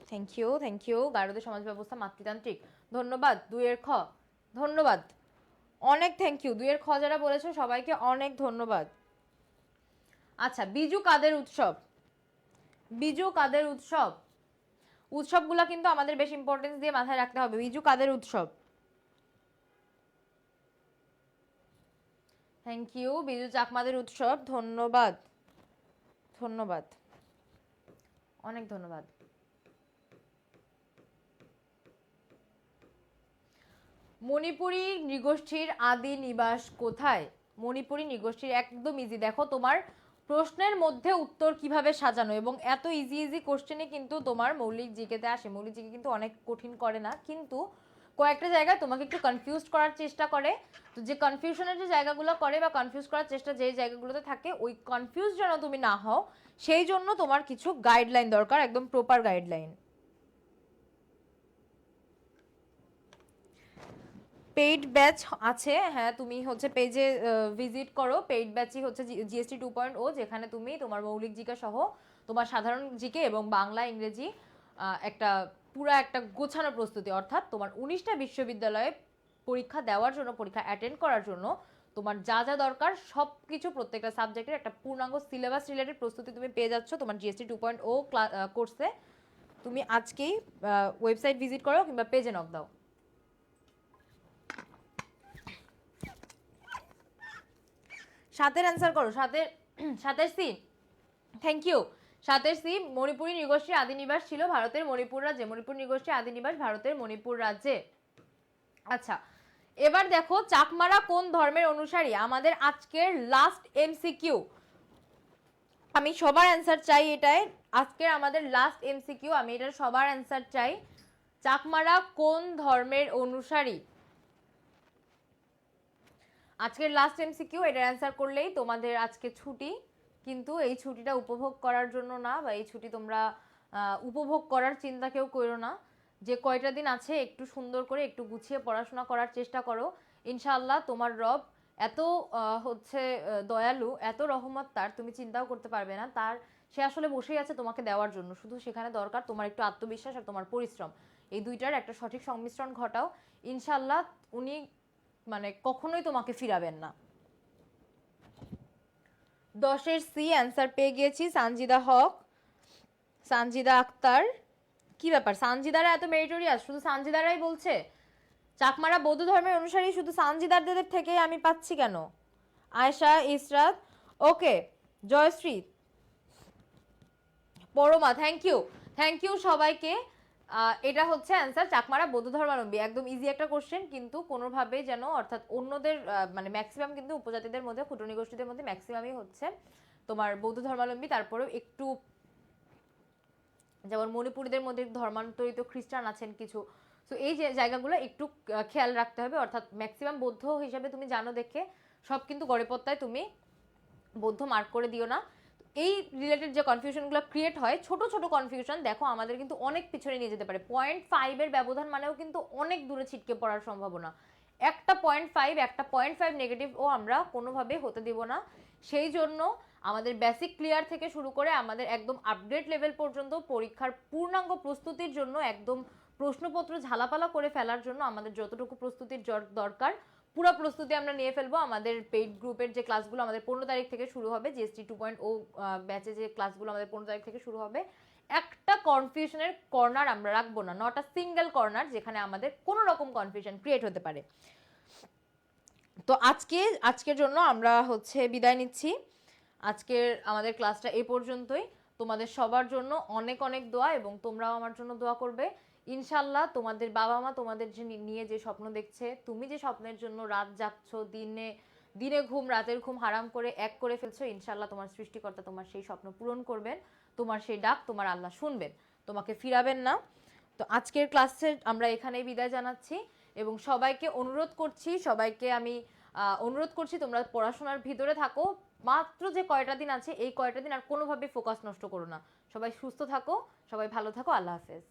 [SPEAKER 1] Thank you. গারদের সমাজ ব্যবস্থা মাতৃতান্ত্রিক, ধন্যবাদ। দুইয়ের খ, ধন্যবাদ, অনেক থ্যাংক ইউ। দুইয়ের খ যারা বলেছো সবাইকে অনেক ধন্যবাদ। আচ্ছা, বিজু কাদের উৎসব? বিজু কাদের উৎসব? উৎসবগুলো কিন্তু আমাদের বেশ ইম্পর্টেন্স দিয়ে মাথায় রাখতে হবে। বিজু কাদের উৎসব? Thank you. বিজু চাকমাদের উৎসব, ধন্যবাদ, ধন্যবাদ, অনেক ধন্যবাদ। মণিপুরী নৃগোষ্ঠীর আদি নিবাস কোথায়? মণিপুরী নৃগোষ্ঠীর একদম ইজি, দেখো তোমার প্রশ্নের মধ্যে উত্তর কিভাবে সাজানো, এবং এত ইজি ইজি কোশ্চেনে কিন্তু তোমার মৌলিক জিকেতে আসে। মৌলিক জিকে কিন্তু অনেক কঠিন করে না, কিন্তু কয়েকটা জায়গায় তোমাকে একটু কনফিউজ করার চেষ্টা করে। তো যে কনফিউশনের যে জায়গাগুলো করে বা কনফিউজ করার চেষ্টা যে জায়গাগুলোতে থাকে, ওই কনফিউজ যেন তুমি না হও সেই জন্য তোমার কিছু গাইডলাইন দরকার, একদম প্রপার গাইডলাইন। পেইড ব্যাচ আছে, হ্যাঁ তুমি হচ্ছে পেজে ভিজিট করো। পেইড ব্যাচই হচ্ছে জিএসটি 2.0, যেখানে তুমি তোমার মৌলিক জিকে সহ তোমার সাধারণ জিকে এবং বাংলা ইংরেজি একটা পুরা একটা গোছানো প্রস্তুতি, অর্থাৎ তোমার 19টা বিশ্ববিদ্যালয়ে পরীক্ষা দেওয়ার জন্য, পরীক্ষা অ্যাটেন্ড করার জন্য তোমার যা যা দরকার সব কিছু প্রত্যেকটা সাবজেক্টের একটা পূর্ণাঙ্গ সিলেবাস রিলেটেড প্রস্তুতি তুমি পেয়ে যাচ্ছ তোমার জিএসটি 2.0 কোর্সে। তুমি আজকেই ওয়েবসাইট ভিজিট করো কিংবা পেজে নক দাও। সাতের অ্যান্সার করো, সাতের সি, থ্যাংক ইউ। সাতের সি, মণিপুরী নৃগোষ্ঠীর আদি নিবাস ছিল ভারতের মণিপুর রাজ্যে। মণিপুর নৃগোষ্ঠীর আদি নিবাস ভারতের মণিপুর রাজ্যে। আচ্ছা, এবার দেখো চাকমারা কোন ধর্মের অনুসারী? আমাদের আজকের লাস্ট এমসিকিউ, আমি সবার অ্যান্সার চাই এটাই। আজকের আমাদের লাস্ট এমসিকিউ, আমি এটার সবার অ্যান্সার চাই। চাকমারা কোন ধর্মের অনুসারী? আজকের লাস্ট এমসিকিউ, এটার অ্যান্সার করলেই তোমাদের আজকে ছুটি। কিন্তু এই ছুটিটা উপভোগ করার জন্য না, বা এই ছুটি তোমরা উপভোগ করার চিন্তা কেউ করো না। যে কয়টা দিন আছে একটু সুন্দর করে একটু গুছিয়ে পড়াশোনা করার চেষ্টা করো। ইনশাআল্লাহ তোমার রব এত হচ্ছে দয়ালু, এত রহমত তার, তুমি চিন্তাও করতে পারবে না। তার সে আসলে বসেই আছে তোমাকে দেওয়ার জন্য, শুধু সেখানে দরকার তোমার একটু আত্মবিশ্বাস আর তোমার পরিশ্রম। এই দুইটার একটা সঠিক সংমিশ্রণ ঘটাও, ইনশাআল্লাহ উনি মানে কখনোই তোমাকে ফিরাবেন না। 10-এর সি অ্যান্সার পেয়ে গিয়েছি, সানজিদা হক, সানজিদা আক্তার। কি ব্যাপার, সানজিদারা এত মেরিটোরিয়াস? শুধু সানজিদারাই বলছে চাকমারা বৌদ্ধ ধর্মের অনুসারী, শুধু সানজিদারদের থেকে আমি পাচ্ছি কেন? আয়েশা, ইসরাত, ওকে, জয়শ্রী, পরমা, থ্যাংক ইউ সবাইকে। এটা হচ্ছে অ্যান্সার, চাকমারা বৌদ্ধ ধর্মাবলম্বী। একদম ইজি একটা কোশ্চেন, কিন্তু কোনোভাবে যেন অর্থাৎ অন্যদের মানে ম্যাক্সিমাম কিন্তু উপজাতিদের মধ্যে, ক্ষুদ্র নৃগোষ্ঠীদের মধ্যে ম্যাক্সিমামই হচ্ছে তোমার বৌদ্ধ ধর্মাবলম্বী। তারপরেও একটু যেমন মণিপুরীদের মধ্যে ধর্মান্তরিত খ্রিস্টান আছেন কিছু, তো এই যে জায়গাগুলো একটু খেয়াল রাখতে হবে। অর্থাৎ ম্যাক্সিমাম বৌদ্ধ হিসাবে তুমি জানো দেখে সব কিন্তু গড়েপত্তায় তুমি বৌদ্ধ মার্ক করে দিও না। এই রিলেটেড যে কনফিউশনগুলো ক্রিয়েট হয়, ছোট ছোট কনফিউশন, দেখো আমাদের কিন্তু অনেক পিছনে নিয়ে যেতে পারে। 0.5-এর ব্যবধান মানেও কিন্তু অনেক দূরে ছিটকে পড়ার সম্ভাবনা। একটা 0.5 নেগেটিভ ও আমরা কোনোভাবে হতে দিব না। সেই জন্য আমাদের বেসিক ক্লিয়ার থেকে শুরু করে আমাদের একদম আপডেট লেভেল পর্যন্ত পরীক্ষার পূর্ণাঙ্গ প্রস্তুতির জন্য, একদম প্রশ্নপত্র ঝালাপালা করে ফেলার জন্য আমাদের যতটুকু প্রস্তুতির দরকার পুরো প্রস্তুতি আমরা নিয়ে ফেলবো। আমাদের পেইড গ্রুপের যে ক্লাসগুলো আমাদের 15 তারিখ থেকে শুরু হবে, জিএসটি 2.0 ব্যাচে যে ক্লাসগুলো আমাদের 15 তারিখ থেকে শুরু হবে, একটা কনফিউশনের কর্নার আমরা রাখবো না, নট আ সিঙ্গেল কর্নার যেখানে আমাদের কোনো রকম কনফিউশন ক্রিয়েট হতে পারে। তো আজকের জন্য আমরা হচ্ছে বিদায় নিচ্ছি। আজকের আমাদের ক্লাসটা এই পর্যন্তই। তোমাদের সবার জন্য অনেক অনেক দোয়া, এবং তোমরাও আমার জন্য দোয়া করবে। ইনশাল্লাহ তোমাদের বাবা মা তোমাদের নিয়ে যে স্বপ্ন দেখছে, তুমি যে স্বপ্নের জন্য রাত জাগছো, দিনে দিনে ঘুম রাতের ঘুম হারাম করে এক করে ফেলছো, ইনশাল্লাহ তোমার সৃষ্টিকর্তা তোমার সেই স্বপ্ন পূরণ করবেন। তোমার সেই ডাক তোমার আল্লাহ শুনবেন, তোমাকে ফিরাবেন না। তো আজকের ক্লাসে আমরা এখানেই বিদায় জানাচ্ছি, এবং সবাইকে অনুরোধ করছি, তোমরা পড়াশোনার ভিতরে থাকো। মাত্র যে কয়টা দিন আছে, এই কয়টা দিন আর কোনোভাবে ফোকাস নষ্ট করো না। সবাই সুস্থ থাকো, সবাই ভালো থাকো। আল্লাহ হাফেজ।